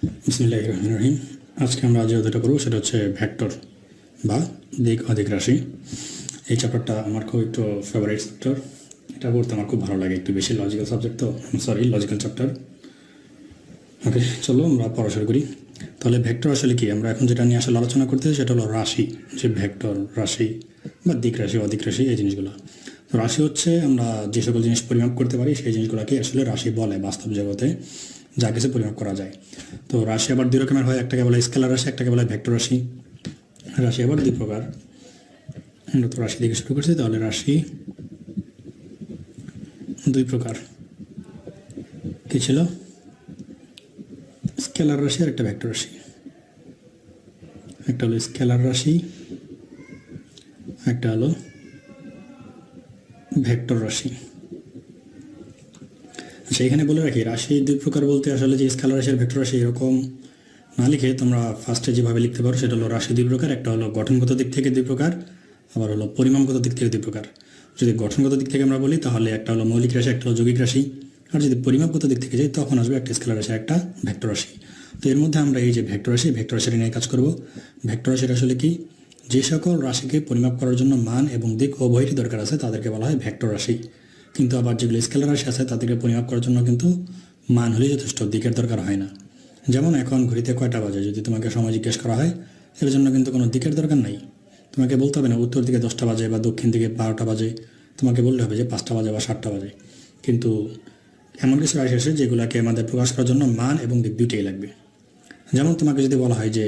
বিসমিল্লাহির রহমানির রহিম। আজকে আমরা যে অধ্যায়টা করবো সেটা হচ্ছে ভেক্টর বা দিক অধিক রাশি। এই চ্যাপ্টারটা আমার খুব একটু ফেভারিট চ্যাপ্টার। এটা পড়তে আমার খুব ভালো লাগে, একটু বেশি লজিক্যাল সাবজেক্ট, তো লজিক্যাল চ্যাপ্টার। ওকে, চলো আমরা পড়া শুরু করি। তাহলে ভেক্টর আসলে কি, আমরা এখন যেটা নিয়ে আসলে আলোচনা করতে সেটা হলো রাশি। যে ভেক্টর রাশি বা দিক রাশি অধিক রাশি এই জিনিসগুলো। তো রাশি হচ্ছে আমরা যে সকল জিনিস পরিমাপ করতে পারি সেই জিনিসগুলোকে আসলে রাশি বলে বাস্তব জগতে, যা কিছু পরিমাপ করা যায়। তো রাশি আবার দুই রকমের হয়, একটাকে বলে স্কেলার রাশি, একটাকে বলে ভেক্টর রাশি। রাশি আবার দুই প্রকার। আমরা তো রাশি থেকে শুরু করছি, তাহলে রাশি দুই প্রকার। কি ছিল? স্কেলার রাশি আর একটা ভেক্টর রাশি। একটা হলো স্কেলার রাশি, একটা হলো ভেক্টর রাশি। আচ্ছা, এখানে বলে রাখি রাশি দুই প্রকার বলতে আসলে যে স্কেলার রাশি আর ভেক্টর রাশি এরকম না লিখে তোমরা ফার্স্টে যেভাবে লিখতে পারো সেটা হলো রাশি দুই প্রকার। একটা হলো গঠনগত দিক থেকে দুই প্রকার, আবার হলো পরিমাণগত দিক থেকে দুই প্রকার। যদি গঠনগত দিক থেকে আমরা বলি তাহলে একটা হলো মৌলিক রাশি, একটা হলো যৌগিক রাশি। আর যদি পরিমাপগত দিক থেকে যাই তখন আসবে একটা স্কেলার রাশি, একটা ভেক্টর রাশি। তো এর মধ্যে আমরা এই যে ভেক্টর রাশি নিয়ে কাজ করব। ভেক্টর রাশির আসলে কি, যে সকল রাশিকে পরিমাপ করার জন্য মান এবং দিক উভয়ই দরকার আছে তাদেরকে বলা হয় ভেক্টর রাশি। কিন্তু আবার যেগুলো স্কেলার রাশি আছে তাদেরকে পরিমাপ করার জন্য কিন্তু মান হলেই যথেষ্ট, দিকের দরকার হয় না। যেমন এখন ঘড়িতে কয়টা বাজে যদি তোমাকে সময় জিজ্ঞেস করা হয়, এর জন্য কিন্তু কোনো দিকের দরকার নাই। তোমাকে বলতে হবে না উত্তর দিকে 10টা বাজে বা দক্ষিণ দিকে 12টা বাজে, তোমাকে বললে হবে যে 5টা বাজে বা 7টা বাজে। কিন্তু এমন কিছু রাশি আছে যেগুলোকে আমাদের প্রকাশ করার জন্য মান এবং দিক দুইটাই লাগবে। যেমন তোমাকে যদি বলা হয় যে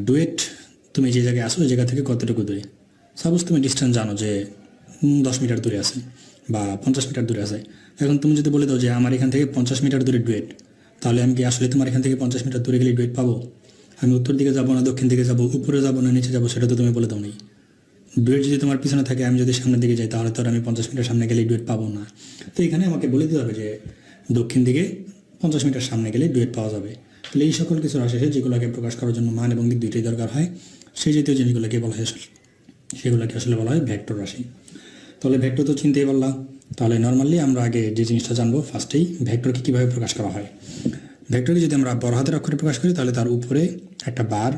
ডুয়েট, তুমি যে জায়গায় আসো ওই জায়গা থেকে কতটুকু দূরে, সাপোজ তুমি ডিস্টেন্স জানো যে 10 মিটার দূরে আছে বা 50 মিটার দূরে আছে। এখন তুমি যদি বলে দাও যে আমার এখান থেকে 50 মিটার দূরে ডুয়েট, তাহলে আমি কি আসলে তোমার এখান থেকে 50 মিটার দূরে গেলে ডুয়েট পাবো? আমি উত্তর দিকে যাবো না দক্ষিণ দিকে যাবো, উপরে যাবো না নিচে যাবো, সেটা তো তুমি বলে দাও নেই। ডুয়েট যদি তোমার পিছনে থাকে, আমি যদি সামনের দিকে যাই, তাহলে তো আমি 50 মিটার সামনে গেলে ডুয়েট পাবো না। তো এখানে আমাকে বলে দিতে হবে যে দক্ষিণ দিকে 50 মিটার সামনে গেলে ডুয়েট পাওয়া যাবে। তাহলে এই সকল কিছু রাশি আছে যেগুলোকে প্রকাশ করার জন্য মান এবং দিক দুইটাই দরকার হয়, সেই জাতীয় জিনিসগুলোকে বলা হয় সেগুলোকে আসলে বলা হয় ভেক্টর রাশি। তাহলে ভেক্টর তো চিনতেই পারলাম। তাহলে নর্মালি আমরা আগে যে জিনিসটা জানবো ফার্স্টেই, ভেক্টরকে কীভাবে প্রকাশ করা হয়। ভেক্টরকে যদি আমরা বড় হাতের অক্ষরে প্রকাশ করি তাহলে তার উপরে একটা বার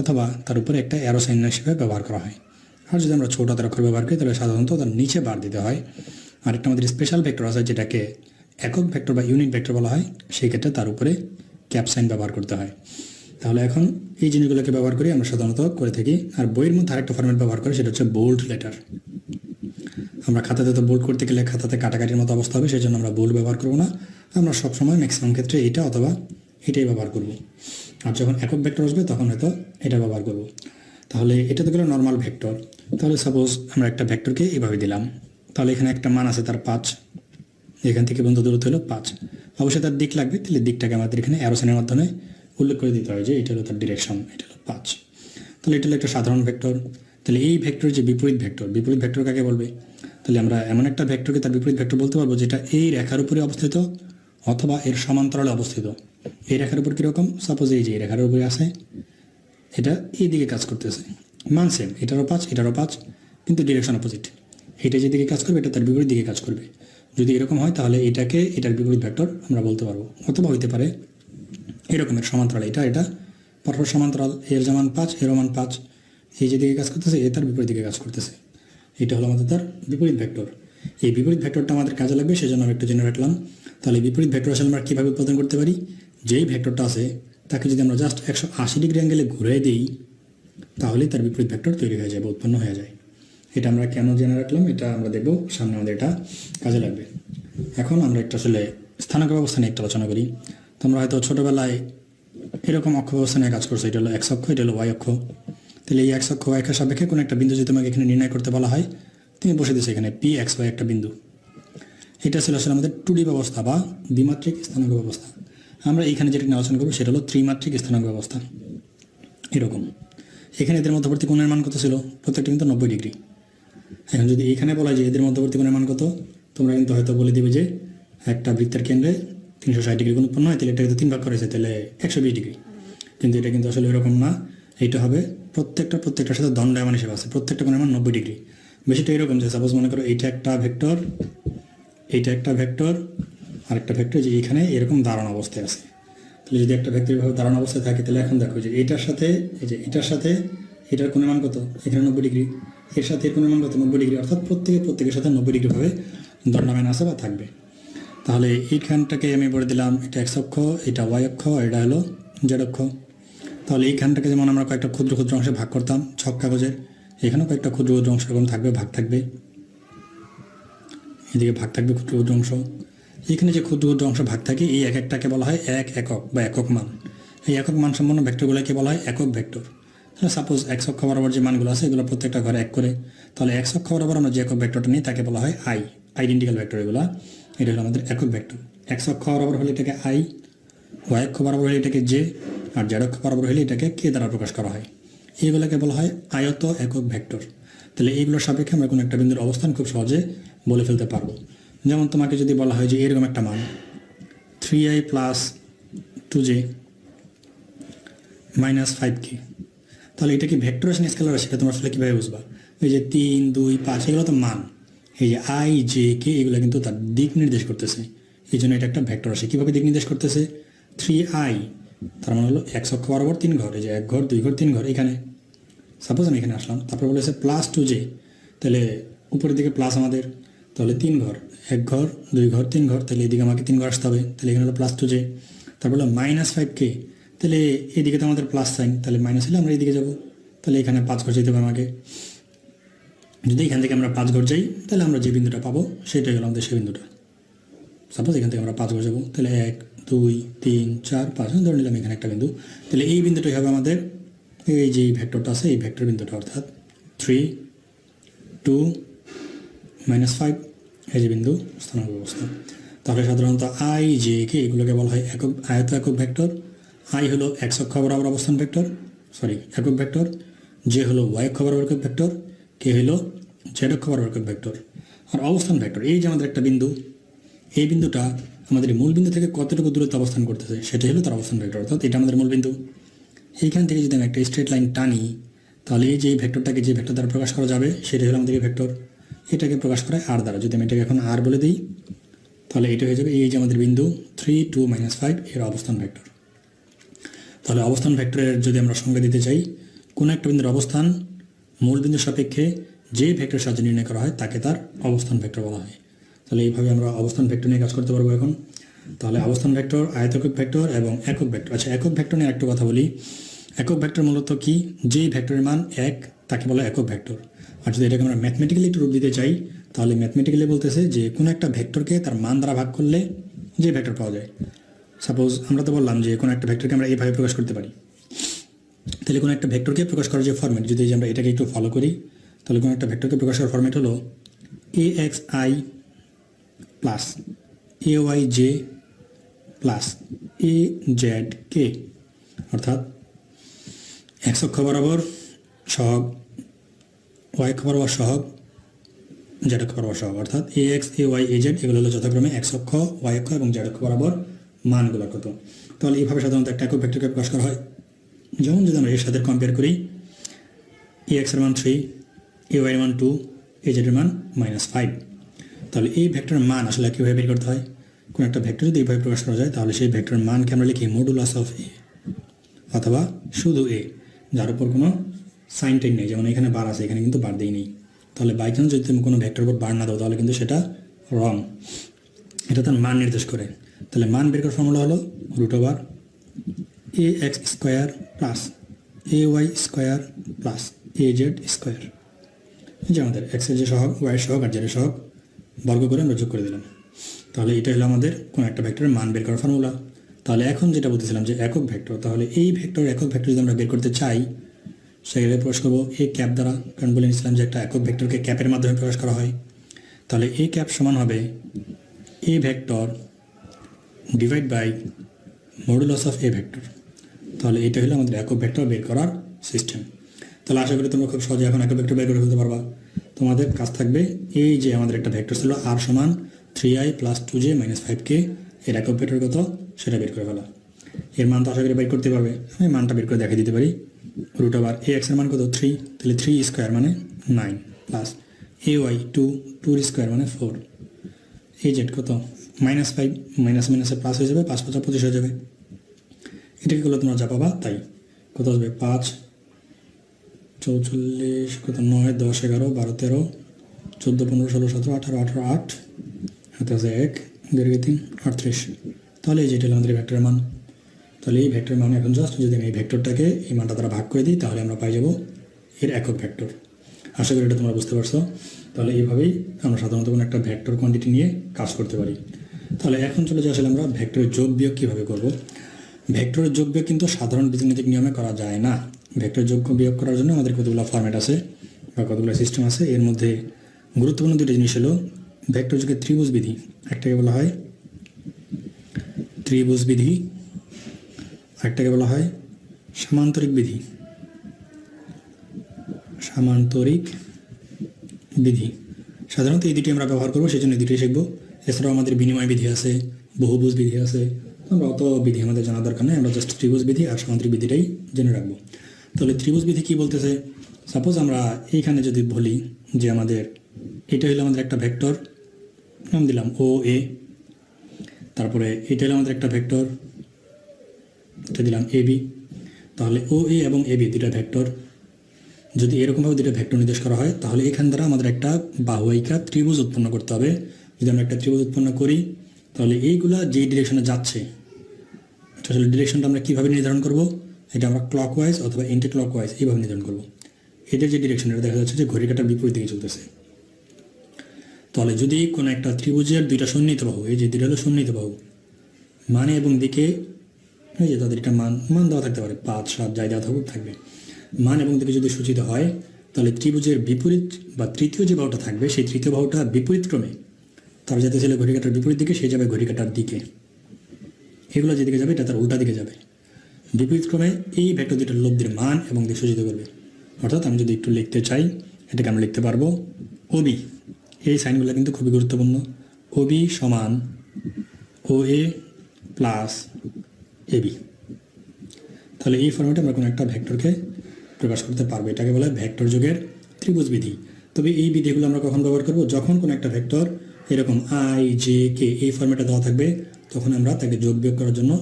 অথবা তার উপরে একটা অ্যারো সাইন হিসেবে ব্যবহার করা হয়। আর যদি আমরা ছোট হাতের অক্ষর ব্যবহার করি তাহলে সাধারণত তার নিচে বার দিতে হয়। আর একটা আমাদের স্পেশাল ভেক্টর আছে যেটাকে একক ভেক্টর বা ইউনিট ভেক্টর বলা হয়, সেই ক্ষেত্রে তার উপরে ক্যাপ সাইন ব্যবহার করতে হয়। তাহলে এখন এই জিনিসগুলোকে ব্যবহার করি আমরা সাধারণত করে থাকি। আর বইয়ের মধ্যে আরেকটা ফরম্যাট ব্যবহার করে, সেটা হচ্ছে বোল্ড লেটার। আমরা খাতাতে তো বোল্ড করতে গেলে খাতাতে কাটাকাটির মতো অবস্থা হবে, সেই জন্য আমরা বোল্ড ব্যবহার করবো না। আমরা সবসময় ম্যাক্সিমাম ক্ষেত্রে এটা অথবা এটাই ব্যবহার করব। আর যখন একক ভেক্টর আসবে তখন হয়তো এটা ব্যবহার করব। তাহলে এটা তো গেল নর্মাল ভেক্টর। তাহলে সাপোজ আমরা একটা ভেক্টরকে এভাবে দিলাম, তাহলে এখানে একটা মান আছে তার 5, এখান থেকে পর্যন্ত দূরত্ব হলো 5। অবশ্যই তার দিক লাগবে, তাহলে দিকটাকে আমাদের এখানে অ্যারো সাইনের মাধ্যমে উল্লেখ করে দিতে হয় যে এটা হলো তার ডিরেকশন, এটা হলো 5। তাহলে এটা হলো একটা সাধারণ ভেক্টর। তাহলে এই ভেক্টর যে বিপরীত ভেক্টর কাকে বলবে? তাহলে আমরা এমন একটা ভেক্টরকে তার বিপরীত ভেক্টর বলতে পারবো যেটা এই রেখার উপরে অবস্থিত অথবা এর সমান্তরালে অবস্থিত। এই রেখার উপর কীরকম, সাপোজ এই যে এই রেখার উপরে আছে, এটা এই দিকে কাজ করতেছে, মান সেম, এটারও 5 কিন্তু ডিরেকশন অপোজিট। এটা যেদিকে কাজ করবে এটা তার বিপরীত দিকে কাজ করবে। যদি এরকম হয় তাহলে এটার বিপরীত ভেক্টর আমরা বলতে পারবো। অথবা হইতে পারে এরকমের সমান্তরাল, এটা পরপর সমান্তরাল, এর যেমন 5 এরও মান 5, এই যেদিকে কাজ করতেছে এ তার বিপরীত দিকে কাজ করতেছে। এটা হলো আমাদের তার বিপরীত ভেক্টর। এই বিপরীত ভেক্টরটা আমাদের কাজে লাগবে, সেজন্য আমি একটু জেনে রাখলাম। তাহলে বিপরীত ভেক্টর আসলে আমরা কীভাবে উৎপাদন করতে পারি? যেই ভেক্টরটা আছে তাকে যদি আমরা জাস্ট 180 ডিগ্রি অ্যাঙ্গেলে ঘুরে দিই তাহলে তার বিপরীত ভেক্টর তৈরি হয়ে যাবে, উৎপন্ন হয়ে যায়। এটা আমরা কেন জেনে রাখলাম এটা আমরা দেখব সামনে, আমাদের এটা কাজে লাগবে। এখন আমরা একটা আসলে স্থানাঙ্ক ব্যবস্থা নিয়ে একটা আলোচনা করি। তোমরা হয়তো ছোটোবেলায় এরকম অক্ষ ব্যবস্থা নিয়ে কাজ করছো, এটা হলো এক্স অক্ষ, এটা হলো ওয়াই অক্ষ। তাহলে এই এক্স অক্ষ ওয়াই অক্ষের সাপেক্ষে কোনো একটা বিন্দু যদি তোমাকে এখানে নির্ণয় করতে বলা হয়, তুমি বসে দিচ্ছ এখানে পি এক্স ওয়াই একটা বিন্দু। এটা ছিল আসলে আমাদের 2D ব্যবস্থা বা দ্বিমাত্রিক স্থানাঙ্ক ব্যবস্থা। আমরা এইখানে যেটা নিয়ে আলোচনা করবো সেটা হলো ত্রিমাত্রিক স্থানাঙ্ক ব্যবস্থা। এরকম এখানে এদের মধ্যবর্তী কোণের মান কত ছিল? প্রত্যেকটা কিন্তু 90 ডিগ্রি। এখন যদি এখানে বলা যায় এদের মধ্যবর্তী কোণের মান কত, তোমরা কিন্তু হয়তো বলে দিবে যে একটা বৃত্তের কেন্দ্রে 360 ডিগ্রি কোণ উৎপন্ন হয়, তাহলে এটা কিন্তু 3 ভাগ করেছে, তাহলে 120 ডিগ্রি। কিন্তু এটা কিন্তু আসলে এরকম না। এইটা হবে প্রত্যেকটার সাথে দণ্ডায়মান হিসেবে আছে, প্রত্যেকটা কোণের মান 90 ডিগ্রি। বেশিটা এরকম যে সাপোজ মনে করো এইটা একটা ভেক্টর, আরেকটা ভেক্টর যে এখানে এরকম দাঁড়ানো অবস্থায় আছে। তাহলে যদি একটা ভেক্টর এভাবে দাঁড়ানো অবস্থায় থাকে তাহলে এখন দেখো যে এটার সাথে এই যে এটার সাথে এটার কোণের মান কত, এখানে 90 ডিগ্রি, এর সাথে এর কোণের মান কত 90 ডিগ্রি, অর্থাৎ প্রত্যেকের সাথে 90 ডিগ্রি ভাবে দণ্ডায়মান আছে বা থাকবে। তাহলে এইখানটাকে আমি বলে দিলাম এটা এক্স অক্ষ, এটা ওয়াই অক্ষ, আর এটা হলো জেড অক্ষ। তাহলে এইখানটাকে যেমন আমরা কয়েকটা ক্ষুদ্র ক্ষুদ্র অংশে ভাগ করতাম ছক কাগজের, এখানেও কয়েকটা ক্ষুদ্র ক্ষুদ্র অংশ এরকম থাকবে, ভাগ থাকবে, এদিকে ভাগ থাকবে ক্ষুদ্র ক্ষুদ্র অংশ। এখানে যে ক্ষুদ্র ক্ষুদ্র অংশ ভাগ থাকে এই এক একটাকে বলা হয় একক বা একক মান। এই একক মান সম্পন্ন ভেক্টরগুলোকে বলা হয় একক ভেক্টর। সাপোজ এক্স অক্ষ বরাবর যে মানগুলো আছে এগুলো প্রত্যেকটা ঘরে এক করে, তাহলে এক্স অক্ষ বরাবর আমরা যে একক ভেক্টরটা নিই তাকে বলা হয় আইডেন্টিক্যাল ভেক্টর। এগুলো এটা হলো আমাদের একক ভেক্টর। এক্স অক্ষ বরাবর হলে এটাকে আই, ওয়াই অক্ষ বরাবর হলে এটাকে জে, আর জেড অক্ষ বরাবর হলে এটাকে কে দ্বারা প্রকাশ করা হয়। এইগুলোকে বলা হয় আয়ত একক ভেক্টর। তাহলে এইগুলোর সাপেক্ষে আমরা কোনো একটা বিন্দুর অবস্থান খুব সহজে বলে ফেলতে পারবো। যেমন তোমাকে যদি বলা হয় যে এরকম একটা মান 3i + 2j - 5k, তাহলে এটা কি ভেক্টর রাশি না স্কেলার রাশি, সেটা তোমরা আসলে কীভাবে বুঝবা? এই যে 3, 2, 5 এগুলো তো মান, এই যে i, j, k এগুলো কিন্তু তার দিক নির্দেশ করতেছে, এই জন্য এটা একটা ভেক্টর রাশি। কীভাবে দিক নির্দেশ করতেছে? 3i তার মানে হলো এক্স অক্ষ বরাবর 3 ঘর, এই যে 1 ঘর 2 ঘর 3 ঘর, এখানে সাপোজ আমি এখানে আসলাম, তারপর বলেছে +2j, তাহলে উপরের দিকে প্লাস আমাদের, তাহলে 3 ঘর, 1 ঘর 2 ঘর 3 ঘর, তাহলে এদিকে আমাকে 3 ঘর আসতে হবে, তাহলে এখানে হলো +2j। তারপর হলো -5k, তাহলে এদিকে তো আমাদের প্লাস সাইন, তাহলে মাইনাস হলে আমরা এদিকে যাব, তাহলে এখানে 5 ঘর যেতে হবে আমাকে। যদি এখান থেকে আমরা 5 ঘর যাই তাহলে আমরা যে বিন্দুটা পাবো সেটাই হলো আমাদের সেই বিন্দুটা। সাপোজ এখান থেকে আমরা 5 ঘর যাবো, তাহলে 1 2 3 4 5 ধরে নিলাম এখানে একটা বিন্দু, তাহলে এই বিন্দুটাই হবে আমাদের এই যে ভেক্টরটা আছে এই ভেক্টর বিন্দুটা, অর্থাৎ 3 2 -5 এই যে বিন্দু স্থানাঙ্ক ব্যবস্থা। তাহলে সাধারণত আই, জে, কে এগুলোকে বলা হয় আয়ত একক ভেক্টর। আই হলো এক্স অক্ষ বরাবর অবস্থান ভেক্টর, একক ভেক্টর। জে হলো ওয়াই অক্ষ বরাবর একক ভেক্টর, কে হলো জেড অক্ষ বরাবর একক ভেক্টর। আর অবস্থান ভেক্টর, এই যে আমাদের একটা বিন্দু, এই বিন্দুটা আমাদের মূল বিন্দু থেকে কতটুকু দূরত্বে অবস্থান করতেছে সেটাই হলো তার অবস্থান ভেক্টর, অর্থাৎ এটা আমাদের মূল বিন্দু। এইখান থেকে যদি আমি একটা স্ট্রেট লাইন টানি তাহলে এই যে ভেক্টরটাকে যে ভেক্টর দ্বারা প্রকাশ করা যাবে সেটাই হলো আমাদের এই ভেক্টর। এটাকে প্রকাশ করা হয় আর দ্বারা। যদি আমি এটাকে এখন আর বলে দিই তাহলে এটা হয়ে যাবে এই যে আমাদের বিন্দু 3 2 -5 এর অবস্থান ভেক্টর। তাহলে অবস্থান ভেক্টরের যদি আমরা সংজ্ঞা দিতে চাই, কোনো একটা বিন্দুর অবস্থান মূল বিন্দুর সাপেক্ষে যে ভেক্টরের সাহায্যে নির্ণয় করা হয় তাকে তার অবস্থান ভেক্টর বলা হয়। তাহলে এইভাবে আমরা অবস্থান ভেক্টর নিয়ে কাজ করতে পারবো এখন। তাহলে অবস্থান ভেক্টর, আয়তকক ভেক্টর এবং একক ভেক্টর। আচ্ছা, একক ভেক্টর নিয়ে একটা কথা বলি। একক ভেক্টর মূলত কি? যেই ভেক্টরের মান 1 তাকে বলা একক ভেক্টর। আর যদি এটাকে আমরা ম্যাথমেটিক্যালি একটু রূপ দিতে চাই তাহলে ম্যাথমেটিক্যালি বলতেছে যে কোনো একটা ভেক্টরকে তার মান দ্বারা ভাগ করলে যে ভেক্টর পাওয়া যায়। সাপোজ আমরা তো বললাম যে কোনো একটা ভেক্টরকে আমরা এইভাবে প্রকাশ করতে পারি। তাহলে কোনো একটা ভেক্টরকে প্রকাশ করার যে ফরম্যাট, যদি আমরা এটাকে একটু ফলো করি তাহলে কোনো একটা ভেক্টরকে প্রকাশ করার ফরম্যাট হলো axi plus ayj plus azk, অর্থাৎ এক্স অক্ষ বরাবর সহগ, ওয়াই অক্ষ বরাবর সহগ, জেড অক্ষ বরাবর সহগ, অর্থাৎ ax ay az এগুলো হলো যথাক্রমে এক্স অক্ষ, ওয়াই অক্ষ এবং জেড অক্ষ বরাবর মানগুলো কত। তাহলে এইভাবে সাধারণত একটা একক ভেক্টরকে প্রকাশ করা হয়। যেমন যদি আমরা এর সাথে কম্পেয়ার করি, ax এর মান 3, ay এর মান 2, az এর মান -5, তাহলে এই ভেক্টরের মান আসলে কীভাবে বের করতে হয়? কোনো একটা ভেক্টর যদি এইভাবে প্রকাশ করা যায় তাহলে সেই ভেক্টরের মানকে আমরা লিখি মডুলাস অফ এ অথবা শুধু এ, যার উপর কোনো সাইন টাইন নেই। যেমন এখানে বার আছে, এখানে কিন্তু বার দিই নেই। তাহলে বাই চান্স যদি তুমি কোনো ভেক্টরের উপর বার না দাও তাহলে কিন্তু সেটা রং, এটা তার মান নির্দেশ করে। তাহলে মান বের করার ফর্মুলা হলো √ax² plus ay² plus az²। এই যে আমাদের এক্সের যে সহগ, ওয়াইয়ের সহগ আর জেডের সহগ বর্গ করে আমরা যোগ করে দিলাম। তাহলে এটা হলো আমাদের কোনো একটা ভেক্টরের মান বের করার ফর্মুলা। তাহলে এখন যেটা বলতেছিলাম যে একক ভেক্টর, তাহলে এই ভেক্টর একক ভেক্টর যদি আমরা বের করতে চাই সেক্ষেত্রে প্রকাশ করবো এ ক্যাপ দ্বারা, কারণ বলে নিয়েছিলাম যে একটা একক ভেক্টরকে ক্যাপের মাধ্যমে প্রকাশ করা হয়। তাহলে এ ক্যাপ সমান হবে a vector divide by modulus of a vector. তাহলে এটা হলো আমাদের একক ভেক্টর বের করার সিস্টেম। তাহলে আশা করি তোমরা খুব সহজে এখন একক ভেক্টর বের করে ফেলতে পারবা। তোমাদের কাজ থাকবে এই যে আমাদের একটা ভেক্টর ছিল আর সমান 3i + 2j - 5k, এর একক ভেক্টর কত সেটা বের করে ফেলা। এর মান তো আশা করি বের করতে পারবে। আমি মানটা বের করে দেখিয়ে দিতে পারি। √ax এর মান কত 3, তাহলে 3² মানে 9 প্লাস ay 2² মানে 4, az কত -5, মাইনাস মাইনাসে প্লাস হয়ে যাবে, 5 × 5 = 25 হয়ে যাবে। এটাকে করলে তোমরা যা পাবা তাই। কত আসবে 5 44 কত 9 10 11 12 13 14 15 16 17 18 18 8 হাতে আছে 1 2 3 38। তাহলে এই যেটা হলো আমাদের ভেক্টরের মান। তাহলে এই ভেক্টরের মান এখন জাস্ট যদি আমি এই ভেক্টরটাকে এই মানটা দ্বারা ভাগ করে দিই তাহলে আমরা পাই যাব এর একক ভেক্টর। আশা করি এটা তোমরা বুঝতে পারছো। তাহলে এইভাবেই আমরা সাধারণত কোনো একটা ভেক্টর কোয়ান্টিটি নিয়ে কাজ করতে পারি। তাহলে এখন চলে যাই আসলে আমরা ভেক্টরের যোগ বিয়োগ কীভাবে করব। ভেক্টরের যোগ বিয়োগ কিন্তু সাধারণ বীজগণিতিক নিয়মে করা যায় না। ভেক্টর যোগ বিয়োগ করার জন্য আমাদের কতগুলো ফরম্যাট আছে বা কতগুলো সিস্টেম আছে। এর মধ্যে গুরুত্বপূর্ণ দুটো জিনিস হলো ভেক্টর যোগের ত্রিভুজ বিধি, একটাকে বলা হয় ত্রিভুজ বিধি, আরেকটাকে বলা হয় সামান্তরিক বিধি। সামান্তরিক বিধি সাধারণত এই দুটি আমরা ব্যবহার করবো, সেই জন্য এই দুটি শিখবো। এছাড়াও আমাদের বিনিময় বিধি আছে, বহুভুজ বিধি আছে। আমরা অত বিধি আমাদের জানা দরকার নেই, আমরা জাস্ট ত্রিভুজ বিধি আর সামান্তরিক বিধিটাই জেনে রাখবো। তাহলে ত্রিভুজ বিধি কী বলতেছে, সাপোজ আমরা এইখানে যদি বলি যে আমাদের এটা হলো আমাদের একটা ভেক্টর, নাম দিলাম ও এ, তারপরে এটা হলো আমাদের একটা ভেক্টর, এটা দিলাম এ বি। তাহলে ও এ এবং এ বি দুটা ভেক্টর, যদি এরকমভাবে দুটো ভেক্টর নির্দেশ করা হয় তাহলে এখান দ্বারা আমাদের একটা বাহুইকা ত্রিভুজ উৎপন্ন করতে হবে। যদি আমরা একটা ত্রিভুজ উৎপন্ন করি তাহলে এইগুলা যেই ডিরেকশনে যাচ্ছে, আসলে ডিরেকশনটা আমরা কীভাবে নির্ধারণ করব, এটা আমরা ক্লকওয়াইজ অথবা এন্টি ক্লকওয়াইজ এইভাবে নির্ধারণ করব। এদের যে ডিরেকশন এটা দেখা যাচ্ছে যে ঘড়ি কাঁটার বিপরীত দিকে চলতেছে। তাহলে যদি কোনো একটা ত্রিভুজের দুইটা সন্নিহিত বাহু, এই যে দুইটা হলো সন্নিহিত বাহু, মানে এবং দিকে এই যে তাদের একটা মান দেওয়া থাকতে পারে, 5 7 যাই দেওয়া থাকবে, মান এবং দিকে যদি সূচিত হয় তাহলে ত্রিভুজের বিপরীত বা তৃতীয় যে বাহুটা থাকবে সেই তৃতীয় বাহুটা বিপরীত ক্রমে, তার যাতে ছিল ঘড়ি কাঁটার বিপরীত দিকে, সে যাবে ঘড়ি কাঁটার দিকে। এগুলো যেদিকে যাবে এটা তার উল্টা দিকে যাবে। বিপরীত ক্রমে এই ভেক্টর দুইটার লব্ধির মান এবং দিক সূচিত করবে। অর্থাৎ আমি যদি একটু লিখতে চাই এটাকে আমরা লিখতে পারবো ওবি, এই সাইনগুলো কিন্তু খুবই গুরুত্বপূর্ণ। ওবি সমান ও এ প্লাস এবি। তাহলে এই ফর্মেটে আমরা কোনো একটা ভেক্টরকে প্রকাশ করতে পারবো, এটাকে বলা হয় ভেক্টর যোগের ত্রিভুজ বিধি। তবে এই বিধিগুলো আমরা কখন ব্যবহার করব, যখন কোনো একটা ভেক্টর এরকম আই জে কে এই ফর্মেটে দেওয়া থাকবে তখন আমরা তাকে যোগ বিয়োগ করার জন্য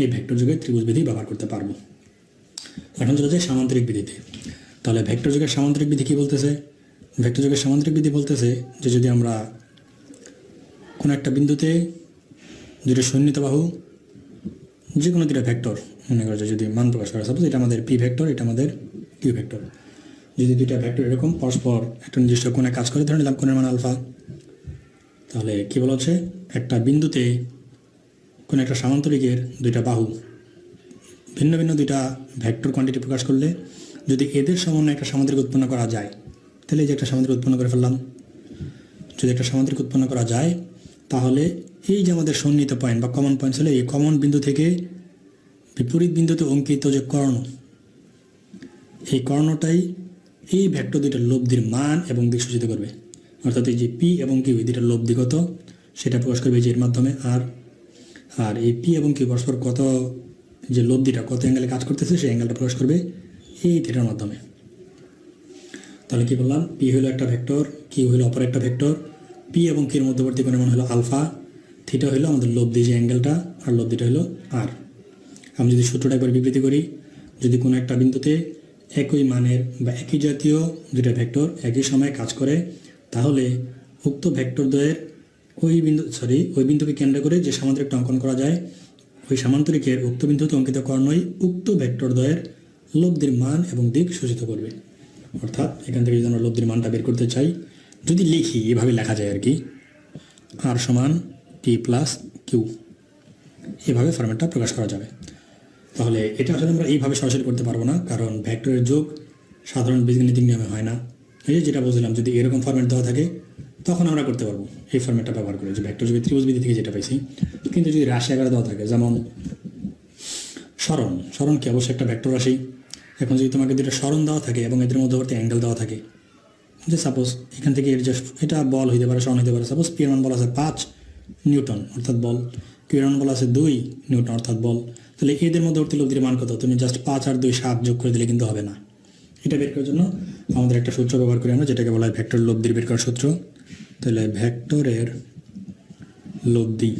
এই ভেক্টর যোগের ত্রিভুজ বিধি ব্যবহার করতে পারবো। এখন চলে যায় সামান্তরিক বিধিতে। তাহলে ভেক্টর যোগের সামান্তরিক বিধি কী বলতেছে, ভেক্টর যোগের সামান্তরিক বিধি বলতেছে যে যদি আমরা কোনো একটা বিন্দুতে দুটো সন্নিহিত বাহু যে কোনো দুটো ভেক্টর মনে করা যায়, যদি মান প্রকাশ করা, সাপোজ এটা আমাদের পি ভেক্টর, এটা আমাদের কিউ ভেক্টর, যদি দুইটা ভেক্টর এরকম পরস্পর একটা নির্দিষ্ট কোণে কাজ করে, ধরে নিলাম কোণের মান আলফা, তাহলে কী বলা হচ্ছে একটা বিন্দুতে কোনো একটা সামান্তরিকের দুইটা বাহু ভিন্ন ভিন্ন দুইটা ভেক্টর কোয়ান্টিটি প্রকাশ করলে যদি এদের সমন্বয়ে একটা সামান্তরিক উৎপন্ন করা যায়, তাহলে এই যে একটা সামান্তরিক উৎপন্ন করে ফেললাম। যদি একটা সামান্তরিক উৎপন্ন করা যায় তাহলে এই যে আমাদের সন্নিহিত পয়েন্ট বা কমন পয়েন্ট ছিল, এই কমন বিন্দু থেকে বিপরীত বিন্দুতে অঙ্কিত যে কর্ণ, এই কর্ণটাই এই ভেক্টর দুইটার লব্ধির মান এবং দিক সূচিত করবে। অর্থাৎ এই যে পি এবং কিউ এই দুইটার লব্ধি কত সেটা প্রকাশ করবে যে এর মাধ্যমে, আর এই পি এবং কিউ পরস্পর কত যে লব্ধিটা কত অ্যাঙ্গেলে কাজ করতেছে সেই অ্যাঙ্গেলটা প্রকাশ করবে এই থিটার মাধ্যমে। তাহলে কি বললাম, পি হলো একটা ভেক্টর, কিউ হলো অপর একটা ভেক্টর, পি এবং কিউর মধ্যবর্তী কোণের মান হলো আলফা, থিটা হলো আমাদের লব্ধি যে অ্যাঙ্গেলটা, আর লব্ধিটা হলো আর। আমি যদি সূত্রটা একবার বিবৃতি করি, যদি কোনো একটা বিন্দুতে একই মানের বা একই জাতীয় দুটা ভেক্টর একই সময়ে কাজ করে তাহলে উক্ত ভেক্টর দ্বয়ের ওই বিন্দুকে কেন্দ্র করে যে সামান্তরিকটা অঙ্কন করা যায়, ওই সামান্তরিকের উক্ত বিন্দুতে অঙ্কিত কর্ণই উক্ত ভেক্টর দ্বয়ের লব্ধির মান এবং দিক সূচিত করবে। অর্থাৎ এখান থেকে যদি আমরা লব্ধির মানটা বের করতে চাই, যদি লিখি এভাবে লেখা যায় আর কি, আর সমান পি প্লাস কিউ, এভাবে ফরম্যাটটা প্রকাশ করা যাবে। তাহলে এটা আসলে আমরা এইভাবে সরাসরি করতে পারবো না, কারণ ভেক্টরের যোগ সাধারণ বীজগণিতিক নিয়মে হয় না। এই যে যেটা বলছিলাম, যদি এরকম ফরম্যাট দেওয়া থাকে তখন আমরা করতে পারবো এই ফরম্যাটটা ব্যবহার করে, যে ভেক্টর যোগের ত্রিভুজ বিধি থেকে যেটা পাইছি। কিন্তু যদি রাশি আকারে দেওয়া থাকে, যেমন স্মরণ কি অবশ্যই একটা ভেক্টর রাশি। এখন যদি তোমাকে দুটো স্মরণ দেওয়া থাকে এবং এদের মধ্যবর্তী অ্যাঙ্গেল দেওয়া থাকে, যে সাপোজ এখান থেকে এর জাস্ট এটা বল হইতে পারে, স্মরণ হইতে পারে। সাপোজ পি এর মান বলা আছে 5 নিউটন অর্থাৎ বল, কিউ এর মান বলা আছে 2 নিউটন অর্থাৎ বল। তাহলে এদের মধ্যবর্তী লব্ধির মান কত, তুমি জাস্ট 5 আর 2 7 যোগ করে দিলে কিন্তু হবে না। এটা বের করার জন্য আমাদের একটা সূত্র ব্যবহার করি আমরা, যেটাকে বলা হয় ভেক্টর লব্ধির বের করার সূত্র। তাহলে ভেক্টরের লব্ধি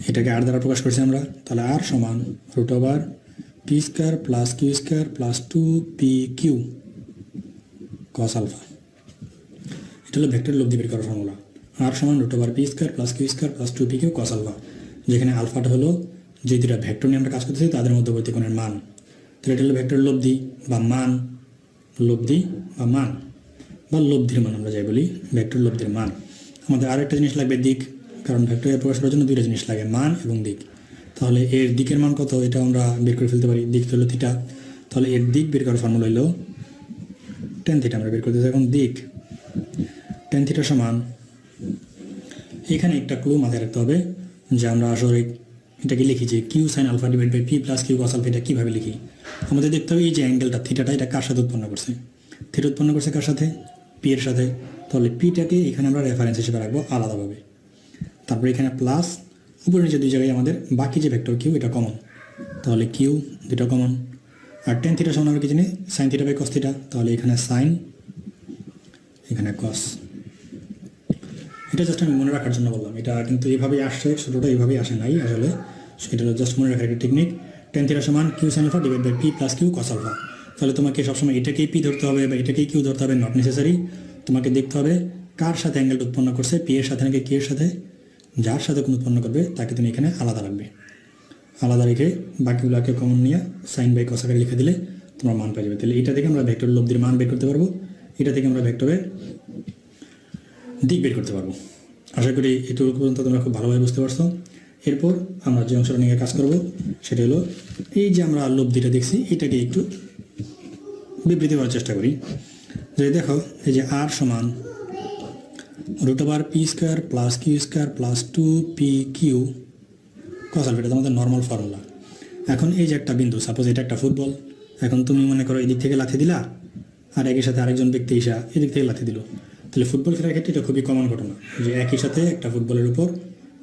এটাকে আর দ্বারা প্রকাশ করছি আমরা, তাহলে আর সমান root over p square plus q square plus 2pq cos alpha. এটা হলো ভেক্টর লব্ধি বের করার ফর্মুলা। আর সমান root over p square plus q square plus 2pq cos alpha, যেখানে আলফাটা হলো যে দুটা ভেক্টর নিয়ে আমরা কাজ করতেছি তাদের মধ্যবর্তী কোণের মান। তাহলে এটা হলো ভেক্টর লব্ধি বা মান, লব্ধি বা মান বা লব্ধির মান আমরা যাই বলি, ভেক্টর লব্ধির মান। আমাদের আরেকটা জিনিস লাগবে দিক, কারণ ভেক্টরে প্রকাশ করার জন্য দুইটা জিনিস লাগে, মান এবং দিক। তাহলে এর দিকের মান কত এটা আমরা বের করে ফেলতে পারি, দিক হলো থিটা। তাহলে এর দিক বের করার ফর্মুলা হলো টেন থিটা, আমরা বের করতে চাই এখন দিক। টেন থিটা সমান, এখানে একটা ক্লু মাথায় রাখতে হবে যে আমরা আসলে এটাকে লিখি যে q sine alpha divide by p plus q cos alpha, এটা কীভাবে লিখি আমাদের দেখতে হবে। এই যে অ্যাঙ্গেলটা থিটাটা, এটা কার সাথে উৎপন্ন করছে? থিটা উৎপন্ন করছে কার সাথে? পি এর সাথে। তাহলে পিটাকে এখানে আমরা রেফারেন্স হিসেবে রাখবো আলাদাভাবে। তারপরে এখানে প্লাস, উপরে নিচে দুই জায়গায় আমাদের বাকি যে ভেক্টর কিউ এটা কমন, তাহলে কিউ দুটো কমন। আর টেন থিটা সমান আমরা কি জানি? Sine theta by cos theta, তাহলে এখানে সাইন এখানে কস। এটা জাস্ট আমি মনে রাখার জন্য বললাম, এটা কিন্তু এভাবেই আসছে, ছোটোটা এইভাবেই আসে নাই আসলে, সেটা জাস্ট মনে রাখার একটা টেকনিক। টেন থিটা সমান q sine alpha divide by p plus q cos alpha. তাহলে তোমাকে সবসময় এটাকেই পি ধরতে হবে বা এটাকেই কিউ ধরতে হবে, নট নেসেসারি। তোমাকে দেখতে হবে কার সাথে অ্যাঙ্গেলটা উৎপন্ন করছে, পি এর সাথে নাকি কিউ এর সাথে। যার সাথে কোন উৎপন্ন করবে তাকে তুমি এখানে আলাদা রাখবে, আলাদা রেখে বাকিগুলোকে কমন নিয়ে সাইন বাই কস আকারে লিখে দিলে তোমার মান পেয়ে যাবে। তাহলে এটা থেকে আমরা ভেক্টর লব্ধির মান বের করতে পারবো, এটা থেকে আমরা ভেক্টরের দিক বের করতে পারবো। আশা করি এটুকু পর্যন্ত তোমরা খুব ভালোভাবে বুঝতে পারছো। এরপর আমরা যে অংশটা নিয়ে কাজ করব সেটা হলো এই যে আমরা লব্ধিটা দেখছি এটাকে একটু বিবৃতি করার চেষ্টা করি। যে দেখো এই যে আর সমান root over p square plus q square plus 2pq cos alpha, এটা আমাদের নর্মাল ফর্মুলা। এখন এই যে একটা বিন্দু, সাপোজ এটা একটা ফুটবল, এখন তুমি মনে করো এদিক থেকে লাথি দিলা আর একই সাথে আরেকজন ব্যক্তি এসে এদিক থেকে লাথি দিল। তাহলে ফুটবল খেলার ক্ষেত্রে এটা খুবই কমন ঘটনা যে একই সাথে একটা ফুটবলের উপর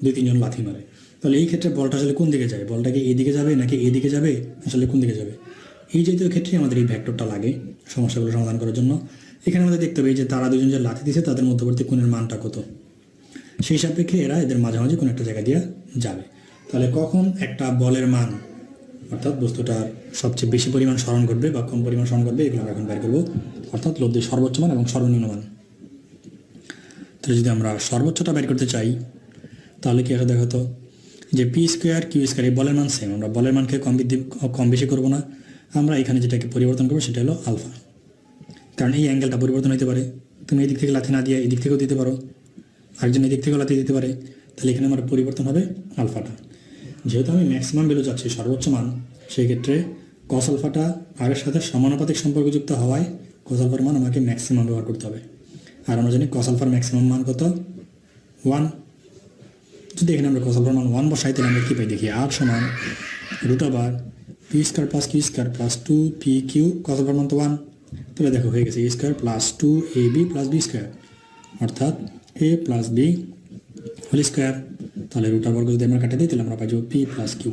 2-3 জন লাথি মারে। তাহলে এই ক্ষেত্রে বলটা আসলে কোন দিকে যায়? বলটা কি এদিকে যাবে নাকি এদিকে যাবে, আসলে কোন দিকে যাবে? এই জাতীয় ক্ষেত্রে আমাদের এই ভেক্টরটা লাগে সমস্যাগুলো সমাধান করার জন্য। এখানে আমাদের দেখতে হবে যে তারা দুজন যে লাথি দিয়েছে তাদের মধ্যবর্তী কোণের মানটা কত, সেই সাপেক্ষে এরা এদের মাঝামাঝি কোনো একটা জায়গা দিয়ে যাবে। তাহলে কখন একটা বলের মান অর্থাৎ বস্তুটার সবচেয়ে বেশি পরিমাণ স্মরণ করবে বা কম পরিমাণ স্মরণ করবে এগুলো আমরা এখন বের করবো, অর্থাৎ লব্ধির সর্বোচ্চ মান এবং সর্বনিম্ন মান। তাহলে যদি আমরা সর্বোচ্চটা বের করতে চাই তাহলে কি এটা দেখো তো যে পি স্কোয়ার কিউ স্কোয়ার এই বলের মান সেম, আমরা বলের মানকে কম বেশি করবো না, আমরা এখানে যেটাকে পরিবর্তন করবো সেটা হলো আলফা। কারণ এই অ্যাঙ্গেলটা পরিবর্তন হতে পারে, তুমি এদিক থেকে লাথি না দিয়ে এদিক থেকেও দিতে পারো, আরেকজন এদিক থেকেও লাথি দিতে পারে, তাহলে এখানে আমার পরিবর্তন হবে আলফাটা। যেহেতু আমি ম্যাক্সিমাম ভ্যালু যাচ্ছি সর্বোচ্চ মান, সেই ক্ষেত্রে কস আলফাটা আর এর সাথে সমানুপাতিক সম্পর্কযুক্ত হওয়ায় কস আলফার মান আমাকে ম্যাক্সিমাম ব্যবহার করতে হবে। আর আমরা জানি কস আলফার ম্যাক্সিমাম মান কত? 1। যদি এখানে আমরা কস আলফার মান 1 বসাই তাহলে আমরা কী পাই দেখি, আর সমান root over p square plus q square plus 2pq cos আলফার মান তো 1। তাহলে দেখো হয়ে গেছে a square plus 2ab plus b square, অর্থাৎ a plus b whole square. তাহলে রুটার বর্গ যদি আমরা কাটে দিই তাহলে আমরা পাই যাবো পি প্লাস কিউ।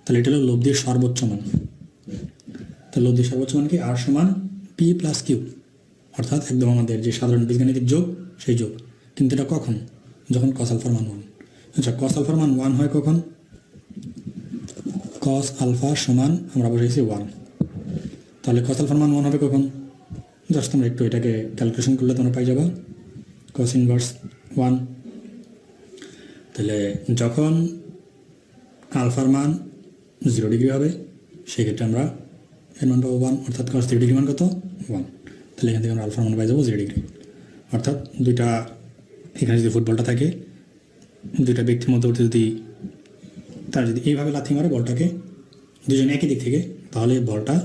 তাহলে এটা হলো লব্ধির সর্বোচ্চ মান। তাহলে লব্ধির সর্বোচ্চ মান কি? আর সমান পি প্লাস কিউ, অর্থাৎ একদম আমাদের যে সাধারণ বীজগাণিতিক যোগ সেই যোগ। কিন্তু এটা কখন? যখন কস আলফার মান 1। আচ্ছা, কস আলফার মান 1 হয় কখন? কস আলফা সমান আমরা বসেছি 1। তাহলে কস আলফার মান 1 হবে কখন? জাস্ট তোমরা একটু এটাকে ক্যালকুলেশন করলে তোমরা পাই যাবা কস ইনভার্স 1। তাহলে যখন আলফার মান 0 ডিগ্রি হবে সেক্ষেত্রে আমরা এর মান পাবো 1, অর্থাৎ কস 0 ডিগ্রি মান কত? 1। তাহলে এখান থেকে আমরা আলফার মান পাই যাবো 0 ডিগ্রি। অর্থাৎ দুইটা এখানে যদি ফুটবলটা থাকে, দুইটা ব্যক্তির মধ্যবর্তী যদি তারা যদি এইভাবে লাথি মারে বলটাকে দুজন একই দিক থেকে, তাহলে বলটা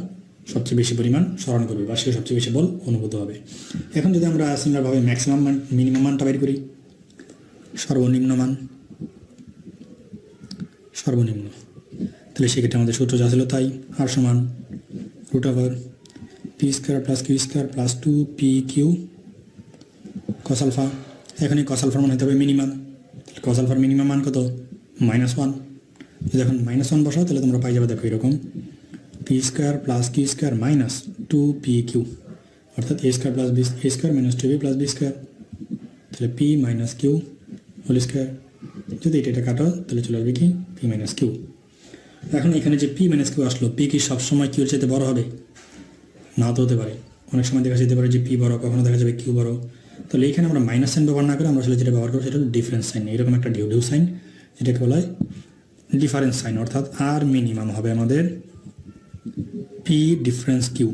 সবচেয়ে বেশি পরিমাণ স্মরণ করবে বা সে সবচেয়ে বেশি বল অনুভূত হবে। এখন যদি আমরা সিমিলারভাবে ম্যাক্সিমাম মান মিনিমাম মানটা বের করি, সর্বনিম্ন মান সর্বনিম্ন, তাহলে সেক্ষেত্রে আমাদের সূত্র যা ছিল তাই, আর সমান root over p square plus q square plus 2pq cos alpha. এখন এই কস আলফার মান হতে হবে মিনিমাম। কস আলফার মিনিমাম মান কত? -1। যদি এখন -1 বসাও তাহলে তোমরা পাই যাবে দেখো এরকম p square plus q square minus 2pq, অর্থাৎ a square plus a square minus 2b plus b square. তাহলে p minus q whole square যদি এটা কাটো তাহলে চলে আসবে কি পি মাইনাস কিউ। এখন এখানে যে পি মাইনাস কিউ আসলো, পি কি সবসময় কিউর চাইতে বড় হবে? না তো হতে পারে, অনেক সময় দেখা যেতে পারে যে পি বড়, কখনো দেখা যাবে কিউ বড়। তাহলে এখানে আমরা মাইনাস সাইন ব্যবহার না করে আমরা আসলে যেটা ব্যবহার করবো সেটা হলো ডিফারেন্স সাইন, এরকম একটা ডিউ ডিউ সাইন, যেটাকে বলা হয় ডিফারেন্স সাইন। অর্থাৎ আর মিনিমাম হবে আমাদের পি ডিফারেন্স কিউ।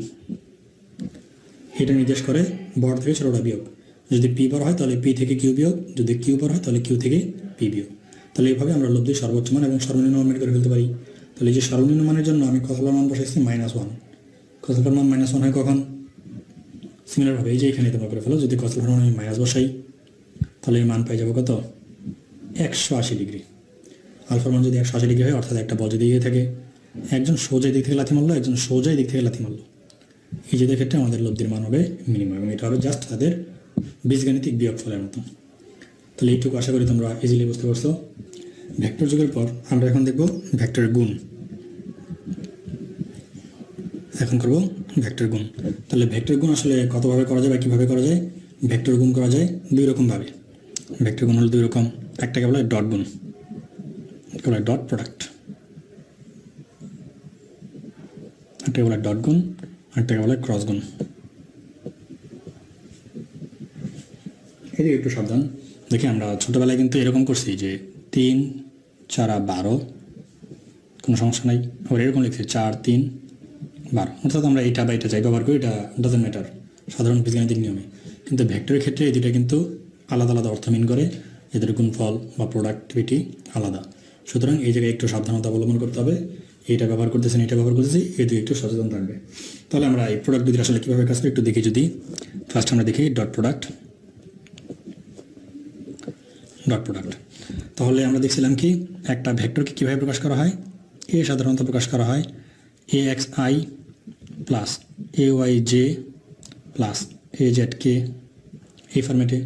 এটা নির্দেশ করে বড় থেকে ছোটটা বিয়োগ। যদি পি বড় হয় তাহলে পি থেকে কিউ বিয়োগ, যদি কিউ বড় হয় তাহলে কিউ থেকে পি বিয়োগ। তাহলে এইভাবে আমরা লব্ধির সর্বোচ্চ মান এবং সর্বনিম্ন মান বের করে ফেলতে পারি। তাহলে এই যে সর্বনিম্ন মানের জন্য আমি কসলার মান বসাইছি -1। কসলার মান -1 হয় কখন? সিমিলারভাবে এই যে এখানে তোমরা করে ফেলো, যদি কসলার মান আমি মাইনাস বসাই তাহলে এই মান পাই যাবো কত? 180 ডিগ্রি। আলফার মান যদি 180 ডিগ্রি হয়, অর্থাৎ একটা বল যদি এগিয়ে থাকে, একজন সোজা দিক থেকে লাথি মারলো, একজন সোজা দিক থেকে লাথি মারলো, এই যে ক্ষেত্রে আমাদের লব্ধির মান হবে মিনিমাম, এবং এটা হবে জাস্ট তাদের বীজগাণিতিক বিয়োগফলের মতো। তাহলে এইটুকু আশা করি তোমরা ইজিলি বুঝতে পারছো। ভেক্টর যুগের পর আমরা এখন দেখব ভেক্টরের গুণ। এখন করব ভেক্টর গুণ। তাহলে ভেক্টর গুণ আসলে কতভাবে করা যায় বা কীভাবে করা যায়? ভেক্টর গুণ করা যায় দুই রকমভাবে। ভেক্টর গুণ হলো দুই রকম, একটাকে বলা হয় ডট গুণ, এটাকে বলা হয় ডট প্রোডাক্ট। একটাকে বলা হয় ডট গুণ, একটাকে বলা হয় ক্রস গুণ। এদিকে একটু সাবধান। দেখি আমরা ছোটোবেলায় কিন্তু এরকম করছি যে 3 4 12, কোনো সমস্যা নাই। আবার এরকম লিখছি 4 3 12, অর্থাৎ আমরা এটা বা এটা যাই ব্যবহার করি, এটা ডাজেন্ট ম্যাটার সাধারণ বীজগাণিতিক নিয়মে। কিন্তু ভেক্টরের ক্ষেত্রে এই দুটা কিন্তু আলাদা আলাদা অর্থ মিন করে, এদের গুণফল বা প্রোডাক্টিভিটি আলাদা। সুতরাং এই জায়গায় একটু সাবধানতা অবলম্বন করতে হবে। এটা ব্যবহার করতেছেন, এটা ব্যবহার করতেছি, এই দিকে একটু সচেতন থাকবে। তাহলে আমরা এই প্রোডাক্ট দুটি আসলে কীভাবে কাজ করি একটু দেখি। যদি ফার্স্ট আমরা দেখি ডট প্রোডাক্ট, ডট প্রোডাক্ট, তাহলে আমরা দেখছিলাম কি একটা ভেক্টরকে কীভাবে প্রকাশ করা হয়? এ সাধারণত প্রকাশ করা হয় A X I plus A Y J plus A Z কে, এই ফরম্যাটে।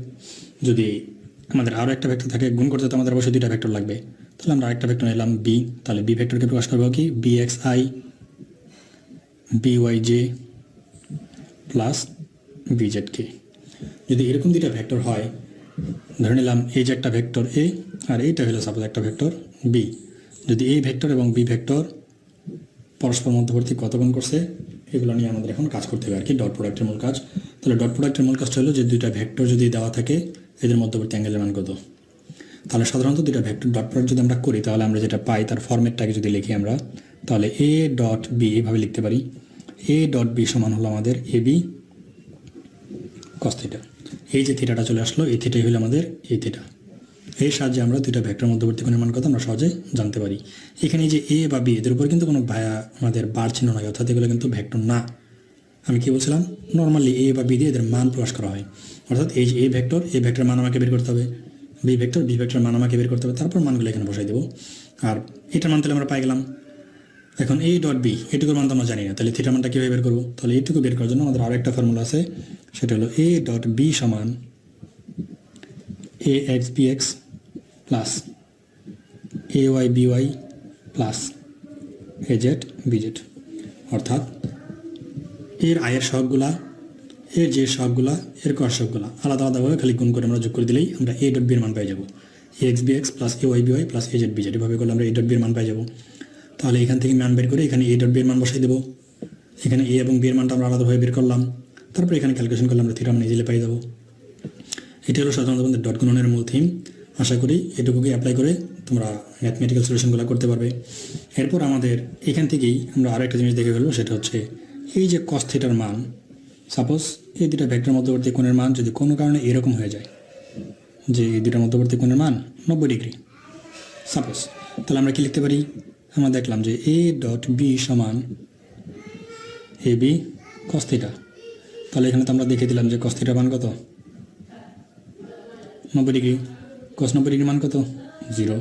যদি আমাদের আরও একটা ভেক্টর থাকে, গুণ করতে তো আমাদের অবশ্যই দুইটা ভেক্টর লাগবে। তাহলে আমরা আরেকটা ভেক্টর নিলাম বি, তাহলে বি ভেক্টরকে প্রকাশ করবো কি B X I B Y J plus B Z কে। যদি এরকম দুইটা ভেক্টর হয়, ধরে নিলাম এই যে একটা ভেক্টর এ আর এইটা হলো সাপোজ একটা ভেক্টর বি। যদি এই ভেক্টর এবং বি ভেক্টর পরস্পর মধ্যবর্তী কত গুণ করছে, এগুলো নিয়ে আমাদের এখন কাজ করতে হবে আর কি, ডট প্রোডাক্টের মূল কাজ। তাহলে ডট প্রোডাক্টের মূল কাজটা হলো যে দুইটা ভেক্টর যদি দেওয়া থাকে, এদের মধ্যবর্তী অ্যাঙ্গেলের মান কত। তাহলে সাধারণত দুইটা ভেক্টর ডট প্রোডাক্ট যদি আমরা করি, তাহলে আমরা যেটা পাই তার ফরম্যাটটাকে যদি লিখি আমরা, তাহলে এ ডট বি এভাবে লিখতে পারি। এ ডট বি সমান হলো আমাদের এ বি কস থিটা। এই যে থিটাটা চলে আসলো, এই থিটাই হলো আমাদের এই থিটা। এই সাহায্যে আমরা দুইটা ভেক্টর মধ্যবর্তী কোণের মান কত আমরা সহজে জানতে পারি। এখানে যে এ বা বি এদের উপর কিন্তু কোনো আমাদের বার চিহ্ন নয়, অর্থাৎ এগুলো কিন্তু ভেক্টর না। আমি কি বলছিলাম, নর্মালি এ বা বি দিয়ে এদের মান প্রকাশ করা হয়। অর্থাৎ এই যে এ ভেক্টর, এ ভেক্টর মান আমাকে বের করতে হবে, বি ভেক্টর মান আমাকে বের করতে হবে, তারপর মানগুলো এখানে বসাই দেবো। আর এটার মান তাহলে আমরা পাই গেলাম। এখন এ ডট বি এটুকুর মান তো আমরা জানি না, তাহলে থিটার মানটা কীভাবে বের করবো? তাহলে এইটুকু বের করার জন্য আমাদের আরও একটা ফর্মুলা আছে, সেটা হলো এ ডট বি সমান A X B X plus A Y B Y plus A Z B Z. অর্থাৎ এর আয়ের সহগগুলা, এর যে সহগগুলা, এর কর সহগগুলা আলাদা আলাদাভাবে খালি গুণ করে আমরা যোগ করে দিলেই আমরা এ ডট বির মান পাই যাবো। A X B X plus A Y B Y plus A Z B Z, এভাবে করলে আমরা এ ডট বির মান পাই যাবো। তাহলে এখান থেকে মান বের করে এখানে এ ডট বির মান বসাই দেবো। এখানে এ এবং বি এর মানটা আমরা আলাদাভাবে বের করলাম, তারপরে এখানে ক্যালকুলেশন করলে আমরা থিটা মান ইজিলি পাই যাবো। এটি হলো সাধারণত আমাদের ডট গুণনের মূল থিম। আশা করি এটুকুকে অ্যাপ্লাই করে তোমরা ম্যাথমেটিক্যাল সলিউশনগুলো করতে পারবে। এরপর আমাদের এখান থেকেই আমরা আরেকটা জিনিস দেখে ফেলবো, সেটা হচ্ছে এই যে কস থিটার মান, সাপোজ এই দুটা ভেক্টর মধ্যবর্তী কোণের মান যদি কোনো কারণে এরকম হয়ে যায় যে এই দুটার মধ্যবর্তী কোণের মান 90 ডিগ্রি সাপোজ, তাহলে আমরা কি লিখতে পারি? আমরা দেখলাম যে এ ডট বি সমান এ বি কস থিটা। তাহলে এখানে তো আমরা দেখে দিলাম যে কস থিটার মান কত 90 ডিগ্রি, কস 90 ডিগ্রি মান কত 0।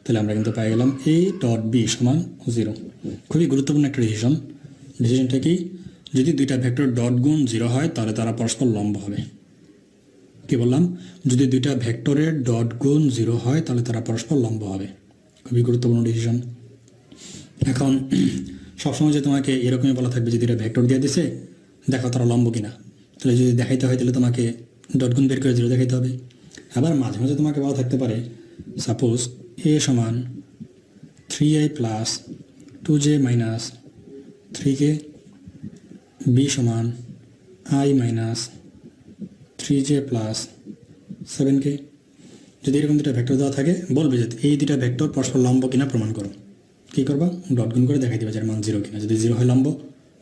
তাহলে আমরা কিন্তু পাই গেলাম এ ডট বি সমান 0। খুবই গুরুত্বপূর্ণ একটা ডিসিশনটা কি, যদি দুইটা ভেক্টর ডট গুণ 0 হয় তাহলে তারা পরস্পর লম্ব হবে। কি বললাম? যদি দুইটা ভেক্টরের ডট গুণ 0 হয় তাহলে তারা পরস্পর লম্ব হবে। খুবই গুরুত্বপূর্ণ ডিসিশন। এখন সবসময় যে তোমাকে এরকমই বলা থাকবে যে দুইটা ভেক্টর দিয়ে দিছে, দেখো তারা লম্ব কিনা। তাহলে যদি দেখাইতে হয় তাহলে তোমাকে ডট গুণ বের করে 0 দেখাইতে হবে। আবার মাঝে মাঝে তোমাকে বলা থাকতে পারে সাপোজ এ সমান 3i plus 2j minus 3k, B সমান i minus 3j plus 7k। যদি এরকম দুটা ভেক্টর দেওয়া থাকে বলবে যে এই দুটা ভেক্টর পরস্পর লম্ব কিনা প্রমাণ করো। কী করবা? ডট গুণ করে দেখাই দিবা যার মান 0 কিনা। যদি 0 হয় লম্ব,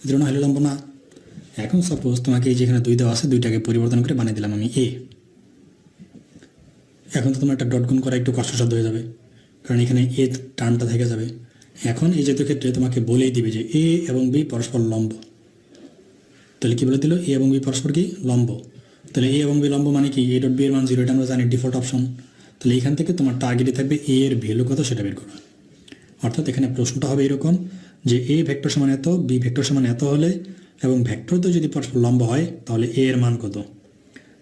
0 না হলে লম্ব না। এখন সাপোজ তোমাকে এই যেখানে 2 দেওয়া আছে, 2টাকে পরিবর্তন করে বানিয়ে দিলাম আমি এ। এখন তো তোমার একটা ডট গুণ করা একটু কষ্টসাধ্য হয়ে যাবে, কারণ এখানে এ টার্মটা থেকে যাবে। এখন এই জাতীয় ক্ষেত্রে তোমাকে বলেই দিবে যে এ এবং বি পরস্পর লম্ব। তাহলে কী বলে দিল? এ এবং বি পরস্পর কি লম্ব। তাহলে এ এবং বি লম্ব মানে কি? এ ডট বি এর মান 0, এটা আমরা জানি ডিফল্ট অপশন। তাহলে এখান থেকে তোমার টার্গেটে থাকবে এ এর ভ্যালু কত সেটা বের করা। অর্থাৎ এখানে প্রশ্নটা হবে এরকম যে এ ভেক্টর সমান এত, বি ভেক্টর সমান এত হলে এবং ভেক্টর তো যদি পরস্পর লম্ব হয় তাহলে এ এর মান কত।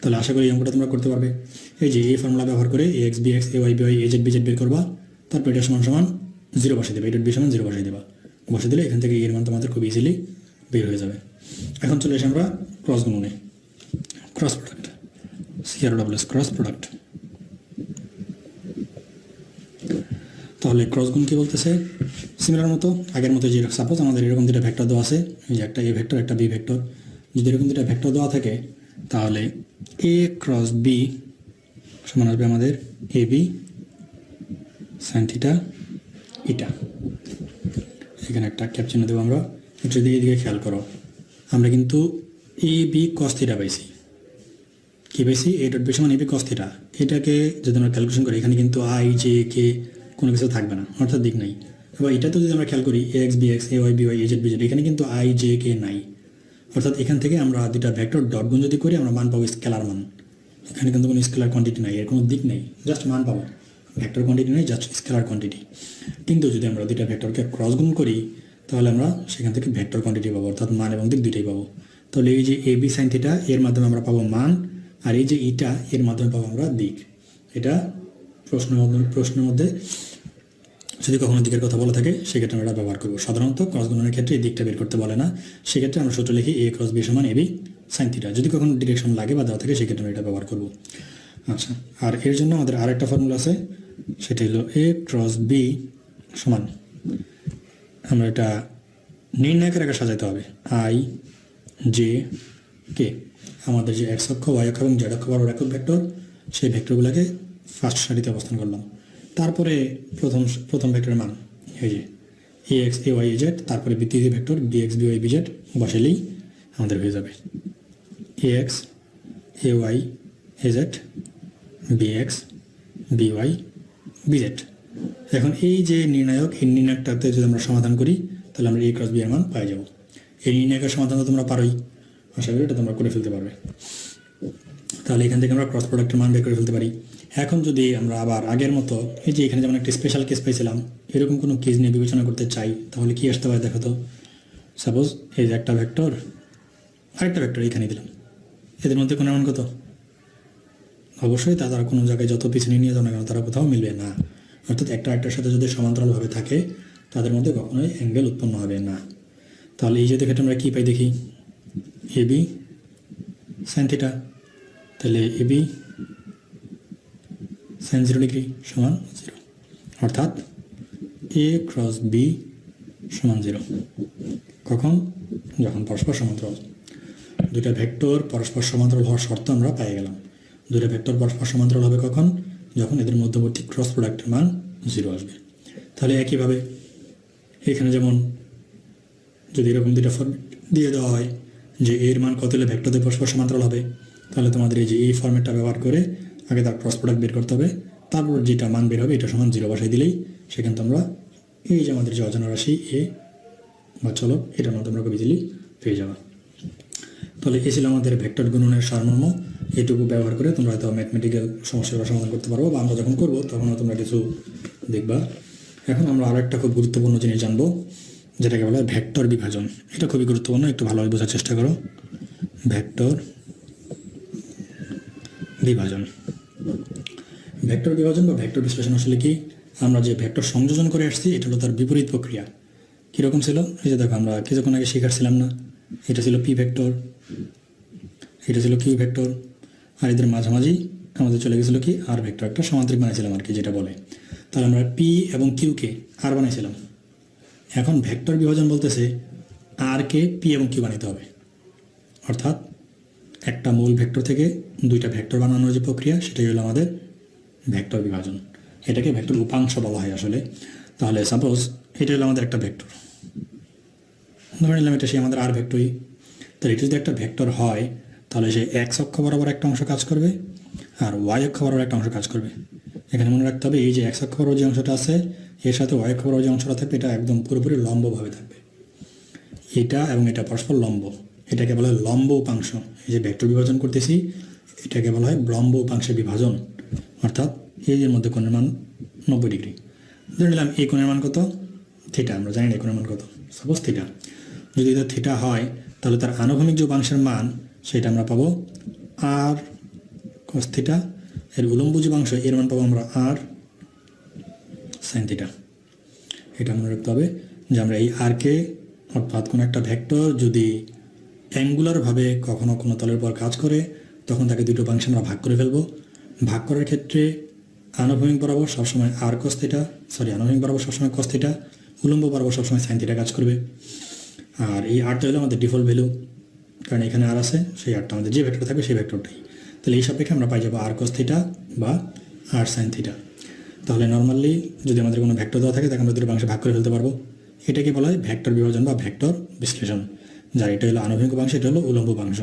তাহলে আশা করি এই অঙ্কটা তোমরা করতে পারবে। এই যে এই ফর্মুলা ব্যবহার করে A X B X, A Y B Y, A Z B Z বের করবা। তারপর এটা সমান সমান 0 বসিয়ে দেবে, এ ডট বি সমান 0 বসিয়ে দেবা। বসে দিলে এখান থেকে এর মান তোমাদের খুব ইজিলি বের হয়ে যাবে। এখন চলে এসে আমরা ক্রস গুণনে, cross product, CR+, cross product. তাহলে ক্রস গুণ কী বলতেছে? সিমিলার মতো আগের মতো, যে সাপোজ আমাদের এরকম দুটা ভেক্টর দেওয়া আছে, এই যে একটা এ ভেক্টর একটা বি ভেক্টর। যদি এরকম দুটা ভেক্টর দেওয়া থাকে তাহলে এ ক্রস বি সমান আসবে আমাদের এ বি সাইন থিটা ইটা। এখানে একটা ক্যাপ চিহ্ন দেবো আমরা। যদি এদিকে খেয়াল করো, আমরা কিন্তু এ বি কস থিটা পাইছি। কী পাইছি? এ ডট বি সমান এ বি কস থিটা। এটাকে যদি আমরা ক্যালকুলেশন করি, এখানে কিন্তু আই জে কে কোনো কিছু থাকবে না, অর্থাৎ দিক নাই। এবার এটা তো যদি আমরা খেয়াল করি A X B X, A Y B Y, A Z B Z, এখানে কিন্তু আই জে কে নাই। অর্থাৎ এখান থেকে আমরা দুটা ভেক্টর ডট গুণ যদি করি আমরা মান পাবো স্কেলার মান। এখানে কিন্তু কোনো স্কেলার কোয়ান্টিটি নাই, এর কোনো দিক নেই, জাস্ট মান পাবো। ভেক্টর কোয়ান্টিটি নেই, জাস্ট স্কেলার কোয়ান্টিটি। কিন্তু যদি আমরা দুটা ভেক্টরকে ক্রস গুণ করি তাহলে আমরা সেখান থেকে ভেক্টর কোয়ান্টিটি পাবো, অর্থাৎ মান এবং দিক দুইটাই পাবো। তাহলে এই যে এ বি সাইন থিটা এর মাধ্যমে আমরা পাবো মান, আর এই যে ইটা এর মাধ্যমে পাবো আমরা দিক। এটা প্রশ্নের মধ্যে যদি কখনো দিকের কথা বলা থাকে সেক্ষেত্রে আমরা এটা ব্যবহার করবো। সাধারণত ক্রস গুণনের ক্ষেত্রে এই দিকটা বের করতে বলে না, সেক্ষেত্রে আমরা সূত্র লিখি এ ক্রস বি সমান এ বি সাইন থিটা। যদি কখনো ডিরেকশন লাগে বা দেওয়া থাকে সেক্ষেত্রে আমরা এটা ব্যবহার করবো। আচ্ছা, আর এর জন্য আমাদের আরেকটা ফর্মুলা আছে, সেটা হলো এ ক্রস বি সমান, আমরা এটা নির্ণায়কের আগে সাজাতে হবে আই জে কে। আমাদের যে এক্স অক্ষ, ওয়াই অক্ষ এবং জেড অক্ষ বরাবর একক ভেক্টর, সেই ভেক্টরগুলোকে ফার্স্ট সারিতে অবস্থান করলাম। তারপরে প্রথম ভেক্টরের মান এই যে A X A Y A Z, তারপরে দ্বিতীয় vector B X B Y B Z বসালেই আমাদের হয়ে যাবে A X A Y A Z B X B Y B Z. এখন এই যে নির্ণায়ক, এই নির্ণায়কটাতে যদি আমরা সমাধান করি তাহলে আমরা এ ক্রস বি এর মান পাই যাব। এই নির্ণায়কের সমাধান তো তোমরা পারোই, আশা করি এটা তোমরা করে ফেলতে পারবে। তাহলে এখান থেকে আমরা ক্রস প্রোডাক্টের মান বের করে ফেলতে পারি। এখন যদি আমরা আবার আগের মতো এই যে এখানে যেমন একটা স্পেশাল কেস পাইছিলাম, এরকম কোনো কেস নিয়ে বিবেচনা করতে চাই তাহলে কি আসতে পারে দেখো তো। সাপোজ এই যে একটা ভেক্টর আরেকটা ভেক্টর এখানে দিলাম, এদের মধ্যে কোনো মান কত? অবশ্যই তারা কোনো জায়গায় যত পিছনে নিয়ে যাও না কেন তারা কোথাও মিলবে না। অর্থাৎ একটা একটার সাথে যদি সমান্তরালভাবে থাকে তাদের মধ্যে কখনোই অ্যাঙ্গেল উৎপন্ন হবে না। তাহলে এই যে ক্ষেত্রে আমরা কী পাই দেখি, এ বি সাইন থিটা। তাহলে এ বি সাইন 0 ডিগ্রি সমান 0, অর্থাৎ এ ক্রস বি সমান 0। কখন? যখন পরস্পর সমান্তরাল। দুটা ভেক্টর পরস্পর সমান্তরাল হওয়ার শর্ত আমরা পেয়ে গেলাম। দুটা ভেক্টর পরস্পর সমান্তরাল হবে কখন? যখন এদের মধ্যবর্তী ক্রস প্রোডাক্টের মান 0 আসবে। তাহলে একইভাবে এখানে যেমন যদি এরকম দুটা ফর্মেট দিয়ে দেওয়া হয় যে এর মান কত হলে ভেক্টরদের পরস্পর সমান্তরাল হবে, তাহলে তোমাদের এই যে এই ফর্মেটটা ব্যবহার করে আগে তার ক্রস প্রোডাক্ট বের করতে হবে, তারপর যেটা মান বের হবে এটা সমান 0 বসাই দিলেই সেখানে তোমরা এই যে আমাদের যে অজানা রাশি এ বা চলক এটার মান তোমরা খুব ইজিলি পেয়ে যাবে। তাহলে এই ছিল আমাদের ভেক্টর গুণনের সারমর্ম। এইটুকু ব্যবহার করে তোমরা হয়তো ম্যাথমেটিক্যাল সমস্যাগুলো সমাধান করতে পারবো, বা আমরা যখন করবো তখন তোমরা কিছু দেখবা। এখন আমরা আরও একটা খুব গুরুত্বপূর্ণ জিনিস জানবো, যেটাকে বলা হয় ভেক্টর বিভাজন। এটা খুবই গুরুত্বপূর্ণ, একটু ভালোভাবে বোঝার চেষ্টা করো। ভেক্টর বিভাজন, ভেক্টর বিভাজন বা ভেক্টর বিশ্লেষণ আসলে কি? আমরা যে ভেক্টর সংযোজন করে আসছি এটা হলো তার বিপরীত প্রক্রিয়া। কীরকম ছিল? এই যে দেখো আমরা কিছুক্ষণ আগে শিখাচ্ছিলাম না, এটা ছিল পি ভেক্টর, এটা ছিল কিউ ভেক্টর, আর এদের মাঝামাঝি আমাদের চলে গেছিলো কি আর ভেক্টর একটা সামান্তরিক বানাইছিলাম আর কি, যেটা বলে। তাহলে আমরা পি এবং কিউকে আর বানাইছিলাম। এখন ভেক্টর বিভাজন বলতেছে আরকে পি এবং কিউ বানাইতে হবে, অর্থাৎ একটা মূল ভেক্টর থেকে দুইটা ভেক্টর বানানোর যে প্রক্রিয়া, সেটাই হলো আমাদের ভেক্টর বিভাজন। এটাকে ভেক্টর উপাংশ বলা হয় আসলে। তাহলে সাপোজ এটা হলো আমাদের একটা ভেক্টর, ধরে নিলাম এটা সে আমাদের আর ভেক্টরই। তাহলে এটা যদি একটা ভেক্টর হয়, তাহলে সে এক্স অক্ষ বরাবর একটা অংশ কাজ করবে আর ওয়াই অক্ষ বরাবর একটা অংশ কাজ করবে। এখানে মনে রাখতে হবে এই যে এক্স অক্ষ বরাবর যে অংশটা আছে এর সাথে ওয়াই অক্ষ বরাবর যে অংশটা থাকবে এটা একদম পুরোপুরি লম্বভাবে থাকবে। এটা এবং এটা পরস্পর লম্ব, এটাকে বলা হয় লম্ব উপাংশ। এই যে ভেক্টর বিভাজন করতেছি এটাকে বলা হয় লম্ব উপাংশের বিভাজন, অর্থাৎ এই এর মধ্যে কোণের মান 90 ডিগ্রি। ধরে নিলাম এই কোণের মান কত, থিটা। আমরা জানি না এই কোণের মান কত, সাপোজ থিটা। যদি এটা থিটা হয় তাহলে তার আনুভূমিক যে উপাংশের মান সেটা আমরা পাবো আর কস থিটা, এর উলম্ব যে অংশ এর মান পাবো আমরা আর সাইন থিটা। এটা মনে রাখতে হবে যে আমরা এই আরকে, অর্থাৎ কোনো একটা ভেক্টর যদি অ্যাঙ্গুলারভাবে কখনো কোনো তলের উপর কাজ করে তখন তাকে দুটো উপাংশে আমরা ভাগ করে ফেলবো। ভাগ করার ক্ষেত্রে আনুভূমিক বরাবর সবসময় আর কস থিটা, আনুভূমিক বরাবর সবসময় কস থিটা, উলম্ব বরাবর সবসময় সাইন থিটা কাজ করবে। আর এই আরটা হলো আমাদের ডিফল্ট ভ্যালু, কারণ এখানে আর আছে, সেই আরটা আমাদের যে ভেক্টর থাকবে সেই ভেক্টরটাই। তাহলে এই সাপেক্ষে আমরা পাই যাবো আর কস থিটা বা আর সাইন থিটা। তাহলে নর্মালি যদি আমাদের কোনো ভেক্টর দেওয়া থাকে তাকে আমরা দুটো অংশে ভাগ করে ফেলতে পারবো। এটাকে বলা হয় ভেক্টর বিভাজন বা ভেক্টর বিশ্লেষণ, যার এটা হলো আনুভূমিক উপাংশ, এটা হলো উলম্ব উপাংশ।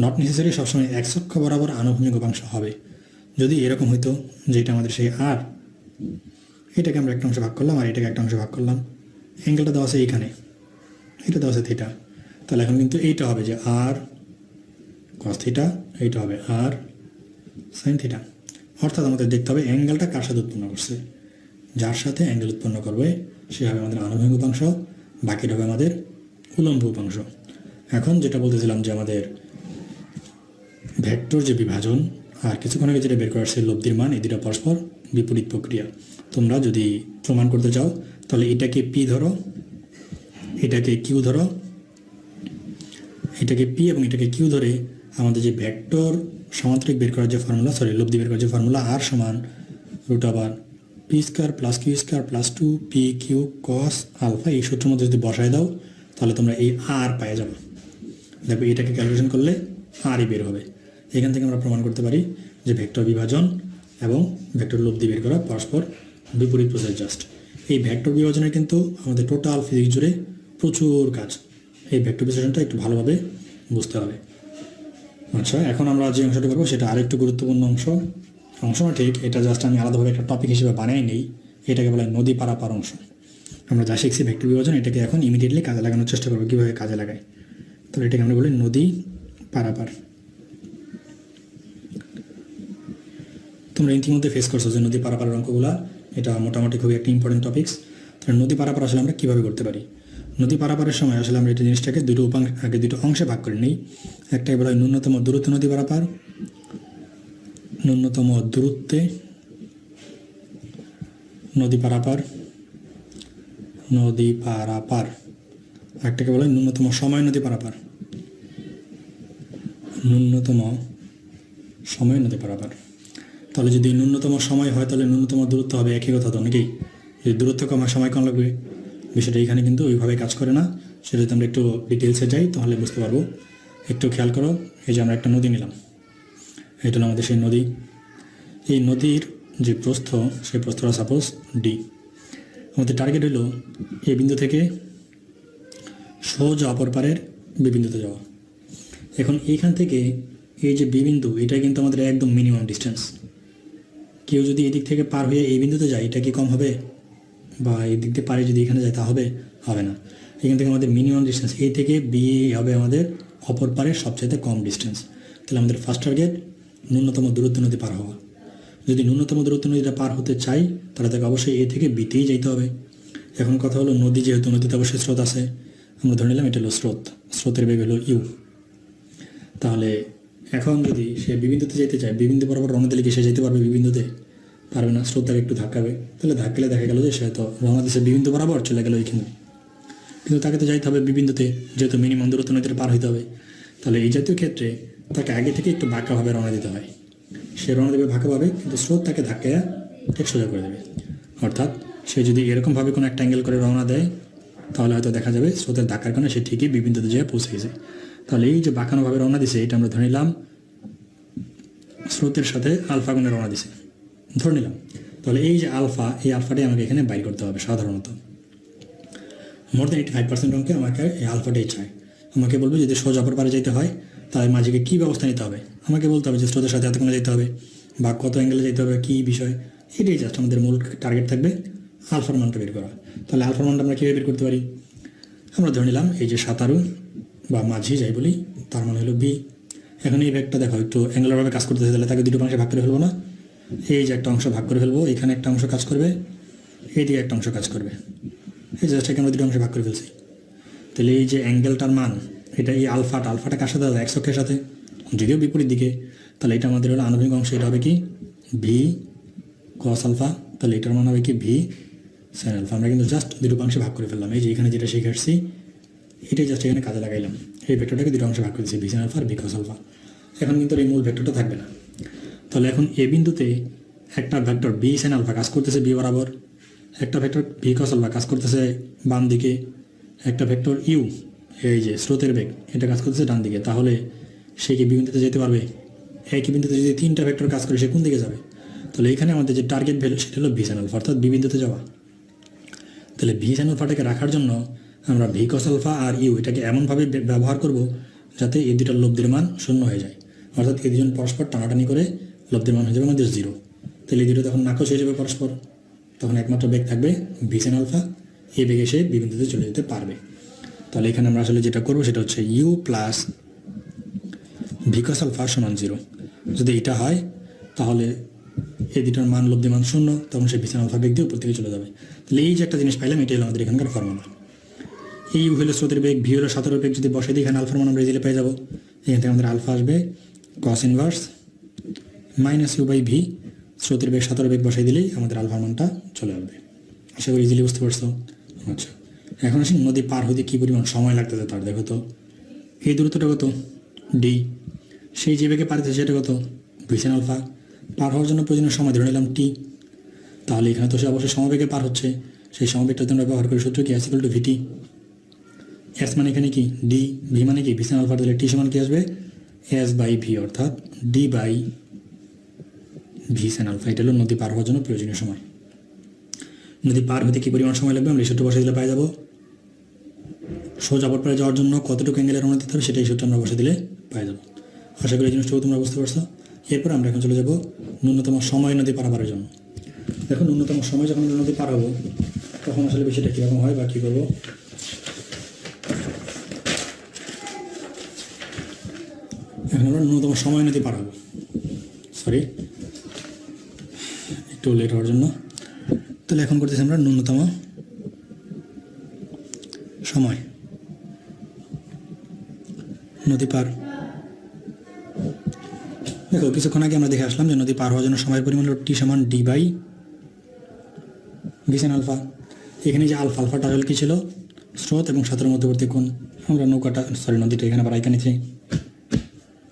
নট নেসেসারি সবসময় এক্স অক্ষ বরাবর আনুভূমিক উপাংশ হবে। যদি এরকম হইতো যে এটা আমাদের সেই আর, এটাকে আমরা একটা অংশে ভাগ করলাম আর এটাকে একটা অংশে ভাগ করলাম, অ্যাঙ্গেলটা দেওয়া আছে এইখানে, এটা দেওয়া আছে থিটা, তাহলে এখন কিন্তু এইটা হবে যে আর কস থিটা, এইটা হবে আর সাইন থিটা। অর্থাৎ আমাদের দেখতে হবে অ্যাঙ্গেলটা কার সাথে উৎপন্ন করছে, যার সাথে অ্যাঙ্গেল উৎপন্ন করবে সে হবে আমাদের আনুভূমিক উপাংশ, বাকিটা হবে আমাদের উলম্ব উপাংশ। এখন যেটা বলতেছিলাম যে আমাদের ভেক্টর যে বিভাজন আর কিছুক্ষণ আগে যেটা বের করা আসছে লব্ধির মান, এই দুটো পরস্পর বিপরীত প্রক্রিয়া। তোমরা যদি প্রমাণ করতে চাও তাহলে এটাকে পি ধরো, এটাকে কিউ ধরো, এটাকে পি এবং এটাকে কিউ ধরে আমাদের যে ভেক্টর সামান্তরিক বের করার যে ফর্মুলা, লব্ধি বের করার যে ফর্মুলা আর সমান রুট আবার p square plus q square plus 2 p q cos alpha, এই সূত্রের মধ্যে যদি বসায় দাও তাহলে তোমরা এই আর পেয়ে যাবে। দেখো এটাকে ক্যালকুলেশন করলে আরই বের হবে। এখান থেকে আমরা প্রমাণ করতে পারি যে ভেক্টর বিভাজন এবং ভেক্টর লব্ধি বের করা পরস্পর বিপরীত প্রসেস। জাস্ট এই ভেক্টর বিভাজনের কিন্তু আমাদের টোটাল ফিজিক্স জুড়ে প্রচুর কাজ, এই ভেক্টর বিশ্লেষণটা একটু ভালোভাবে বুঝতে হবে। আচ্ছা, এখন আমরা যে অংশটা করবো সেটা আরেকটু গুরুত্বপূর্ণ অংশ না ঠিক, এটা জাস্ট আমি আলাদাভাবে একটা টপিক হিসেবে বানাই নেই। এটাকে বলা হয় নদী পারাপার অংশ। আমরা যা শিখছি ভেক্টর বিভাজন, এটাকে এখন ইমিডিয়েটলি কাজে লাগানোর চেষ্টা করবো, কীভাবে কাজে লাগাই। তাহলে এটাকে আমরা বলি নদী পারাপার। তোমরা ইতিমধ্যে ফেস করছো যে নদী পারাপারের অঙ্কগুলা, এটা মোটামুটি খুবই একটা ইম্পর্টেন্ট টপিক্স। তাহলে নদী পারাপার আসলে আমরা কীভাবে করতে পারি? নদী পারাপারের সময় আসলে আমরা এই জিনিসটাকে দুটো অংশে ভাগ করে নিই। একটাই বলা হয় ন্যূনতম দূরত্ব নদী পারাপার, ন্যূনতম দূরত্বে নদী পারাপার, একটাকে বলা হয় ন্যূনতম সময় নদী পারাপার, ন্যূনতম সময় নদী পারাপার। তাহলে যদি ন্যূনতম সময় হয় তাহলে ন্যূনতম দূরত্ব হবে, একই কথা তো নাকি? যদি দূরত্ব কম হয় সময় কম লাগবে। বিষয়টা এখানে কিন্তু ওইভাবে কাজ করে না, সেটা যদি আমরা একটু ডিটেলসে যাই তাহলে বুঝতে পারবো। একটু খেয়াল করো, এই যে আমরা একটা নদী নিলাম, এটা হলো আমাদের সেই নদী। এই নদীর যে প্রস্থ, সেই প্রস্থটা সাপোজ ডি। আমাদের টার্গেট হলো এই বিন্দু থেকে সোজা অপর পারের বি বিন্দুতে যাওয়া। এখন এইখান থেকে এই যে বি বিন্দু, এটা কিন্তু আমাদের একদম মিনিমাম ডিস্টেন্স। কেউ যদি এদিক থেকে পার হয়ে এই বিন্দুতে যায়, এটা কি কম হবে? বা এই দিক দিয়ে পারে যদি এখানে যায় তা হবে না। এখান থেকে আমাদের মিনিমাম ডিস্টেন্স এই থেকে বি হবে আমাদের অপর পারের সবচেয়ে কম ডিস্টেন্স। তাহলে আমাদের ফার্স্ট টার্গেট ন্যূনতম দূরত্ব নদী পার হওয়া। যদি ন্যূনতম দূরত্ব নদীটা পার হতে চাই তাহলে তাকে অবশ্যই এ থেকে বিতেই যেতে হবে। এখন কথা হলো নদী, যেহেতু নদীতে অবশ্যই স্রোত আছে, আমরা ধরে নিলাম এটা হলো স্রোতের বেগ হলো ইউ। তাহলে এখন যদি সে বিবিন্দুতে যেতে চায়, বিবিন্দু বরাবর রওনা দিলে কি সে যেতে পারবে? বিবিন্দুতে পারবে না, স্রোত তাকে একটু ধাক্কাবে। তাহলে ধাক্কালে দেখা গেল যে সে তো রওনা দিচ্ছে বিবিন্দু বরাবর, চলে গেল এইখানে। কিন্তু তাকে তো যাইতে হবে বিবিন্দুতে, যেহেতু মিনিমাম দূরত্ব নদীটা পার হইতে হবে। তাহলে এই জাতীয় ক্ষেত্রে তাকে আগে থেকে একটু বাঁকাভাবে রওনা দিতে হয়। সে রওনা দেবে ভাবে, কিন্তু স্রোত তাকে ধাক্কায় ঠিক সোজা করে দেবে। অর্থাৎ সে যদি এরকমভাবে কোনো একটা অ্যাঙ্গেল করে রওনা দেয়, তাহলে হয়তো দেখা যাবে স্রোতের ধাক্কার কারণে সে ঠিকই বি বিন্দুতে যেয়ে পৌঁছে গেছে। তাহলে এই যে বাঁকানোভাবে রওনা দিছে, এটা আমরা ধরে নিলাম স্রোতের সাথে আলফা গুণে রওনা দিছে, ধরে নিলাম। তাহলে এই যে আলফা, এই আলফাটাই আমাকে এখানে বাইর করতে হবে। সাধারণত মোর দেন 85% অঙ্কে আমাকে এই আলফাটাই চাই। আমাকে বলবে যদি সোজা অপর পারে যেতে হয় তাহলে মাঝিকে কী ব্যবস্থা নিতে হবে, আমাকে বলতে হবে যে স্রোতের সাথে এত কোণে যেতে হবে বা কত অ্যাঙ্গেলে যেতে হবে, কী বিষয়, এটাই জাস্ট আমাদের মূল টার্গেট থাকবে আলফার মানটা বের করা। তাহলে আলফার মানটা আমরা কীভাবে বের করতে পারি? আমরা ধরে নিলাম এই যে সাঁতারু বা মাঝি যাই বলি, তার মানে হলো বি। এখন এই ব্যাগটা দেখো একটু অ্যাঙ্গুলারভাবে কাজ করতেছে, তাহলে তাকে দুটো অংশে ভাগ করে ফেলবো না? এই যে একটা অংশ ভাগ করে ফেলবো, এখানে একটা অংশ কাজ করবে, এইদিকে একটা অংশ কাজ করবে। এই জাস্ট এখানে আমরা দুটো অংশে ভাগ করে ফেলছি। তাহলে এই যে অ্যাঙ্গেলটার মান, এটা এই আলফাটা কার সাথে হবে? এক্স অক্ষের সাথে, যদিও বিপরীত দিকে। তাহলে এটা আমাদের হলো আনুভূমিক অংশ, এটা হবে কি ভি কস আলফা। তাহলে এটার মান হবে কি ভি সাইন আলফা। আমরা কিন্তু জাস্ট দুটো অংশে ভাগ করে ফেললাম। এই যে এখানে যেটা শিখে আসছি এটাই জাস্ট এখানে কাজে লাগাইলাম। এই ভেক্টরটাকে দুটো অংশে ভাগ করেছি, ভি সাইন আলফা আর ভি কস আলফা। এখন কিন্তু এই মূল ভেক্টরটা থাকবে না। তাহলে এখন এ বিন্দুতে একটা ভেক্টর বি সাইন আলফা কাজ করতেছে বি বরাবর, একটা ভেক্টর ভি কস আলফা কাজ করতেছে বাম দিকে, একটা ভেক্টর ইউ এই যে স্রোতের বেগ এটা কাজ করতেছে ডান দিকে। তাহলে সে কি বি বিন্দুতে যেতে পারবে? একই বিন্দুতে যদি তিনটা ভেক্টর কাজ করে সে কোন দিকে যাবে? তাহলে এখানে আমাদের যে টার্গেট ভ্যালু সেটা হলো ভি সাইন আলফা, অর্থাৎ বি বিন্দুতে যাওয়া। তাহলে ভি সাইন আলফাটাকে রাখার জন্য আমরা ভি কস আলফা আর ইউ এটাকে এমনভাবে ব্যবহার করব যাতে এই দুটার লব্ধির মান শূন্য হয়ে যায়। অর্থাৎ এই দুজন পরস্পর টানাটানি করে লব্ধির মান হয়ে যাবে আমাদের 0। তাহলে এই দুটো তখন নাকচ হয়ে যাবে পরস্পর, তখন একমাত্র বেগ থাকবে ভি সাইন আলফা, এই বেগে সে বি বিন্দুতে চলে যেতে পারবে। তাহলে এখানে আমরা আসলে যেটা করবো সেটা হচ্ছে u plus v cos alpha সমান 0। যদি এটা হয় তাহলে এই দুটার মান লব্ধি মান 0, তখন সে ভি সাইন আলফা বেগ দিয়ে উপর থেকে চলে যাবে। তাহলে এই যে একটা জিনিস পাইলাম, এটাই হলো আমাদের এখানকার ফর্মুলা। এই ইউ হলো স্রোতের বেগ, ভি হলো সাঁতারের বেগ। যদি বসে দিই এখানে আলফার মান আমরা ইজিলি পেয়ে যাবো। এখান থেকে আমাদের আলফা আসবে cos inverse minus u by v, স্রোতের বেগ সাঁতারের বেগ বসাই দিলেই আমাদের আলফার মানটা চলে আসবে। আশা করি ইজিলি বুঝতে পারছো। আচ্ছা, এখন আসি নদী পার হতে কী পরিমাণ সময় লাগতেছে তার। দেখো তো এই দূরত্বটা কত ডি, সেই যে বেগে পার হচ্ছে সেটা কত ভি সাইন আলফা। পার হওয়ার জন্য প্রয়োজনীয় সময় ধরে নিলাম টি। তাহলে এখানে তো সে অবশ্যই সমবেগে পার হচ্ছে, সেই সমবেগটা আমরা ব্যবহার করি সূত্র কি s equal to vt. S মানে এখানে কি ডি, ভি মানে কি ভি সাইন আলফা। তাহলে টি সমান কি আসবে এস বাই ভি, অর্থাৎ d by v sine alpha. এটা হলো নদী পার হওয়ার জন্য প্রয়োজনীয় সময়। নদী পার হতে কী পরিমাণ সময় লাগবে আমরা এই সূত্র বসে দিলে পাই যাবো। সোজা অপর পারে যাওয়ার জন্য কতটুকু অ্যাঙ্গেলে রওনা দিতে হবে সেটাই সূত্র আমরা বসে দিলে পাই যাবো। আশা করি এই জিনিসটাও তোমরা বুঝতে পারছো। এরপর আমরা এখন চলে যাবো ন্যূনতম সময় নদী পারাপারের জন্য। দেখো ন্যূনতম সময় যখন আমরা নদী পার হবো তখন আসলে বিষয়টা কীরকম হয় বা কী করবো। এখন আমরা ন্যূনতম সময় নদী পার হবো, সরি একটু লেট হওয়ার জন্য। তাহলে এখন করতেছি আমরা ন্যূনতম সময় নদী পার। দেখো কিছুক্ষণ আগে আমরা দেখে আসলাম যে নদী পার হওয়ার জন্য সময়ের পরিমাণ হলো টি সমান d by v sine alpha. এখানে যে আলফাটা হল কী ছিল? স্রোত এবং সাঁতারের মধ্যবর্তী কোণ। আমরা নদীটা এখানে আবার আইকা নিচ্ছি।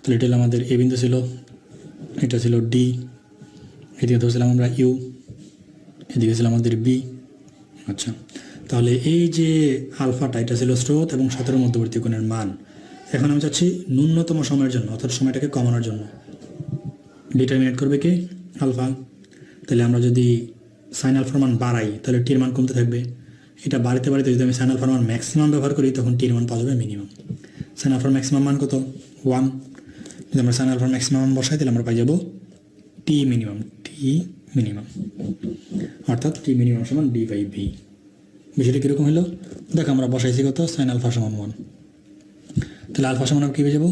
তাহলে এটা হলো আমাদের এ বিন্দু ছিল, এটা ছিল ডি, এদিকে ধরছিলাম আমরা ইউ, এদিকে ছিল আমাদের বি। আচ্ছা, তাহলে এই যে আলফাটা এটা ছিল স্রোত এবং সাঁতারের মধ্যবর্তী কোণের মান। এখন আমি চাচ্ছি ন্যূনতম সময়ের জন্য, অর্থাৎ সময়টাকে কমানোর জন্য ডিটারমিনেট করবে কি আলফা। তাহলে আমরা যদি সাইন আলফার মান বাড়াই তাহলে টির মান কমতে থাকবে। এটা বাড়িতে বাড়িতে যদি আমি সাইন আলফার মান ম্যাক্সিমাম ব্যবহার করি তখন টির মান পাওয়া যাবে মিনিমাম। সাইন আলফার ম্যাক্সিমাম মান কত 1। যদি আমরা সাইন আলফার ম্যাক্সিমাম মান বসাই তাহলে আমরা পাই যাবো টি মিনিমাম, অর্থাৎ টি মিনিমাম সমান ডি বাই ভি। বিষয়টা কীরকম হলো দেখো, আমরা বসাইছি কত সাইন আলফা সমান 1। তাহলে আলফা সমান আমরা কী পেয়ে যাবো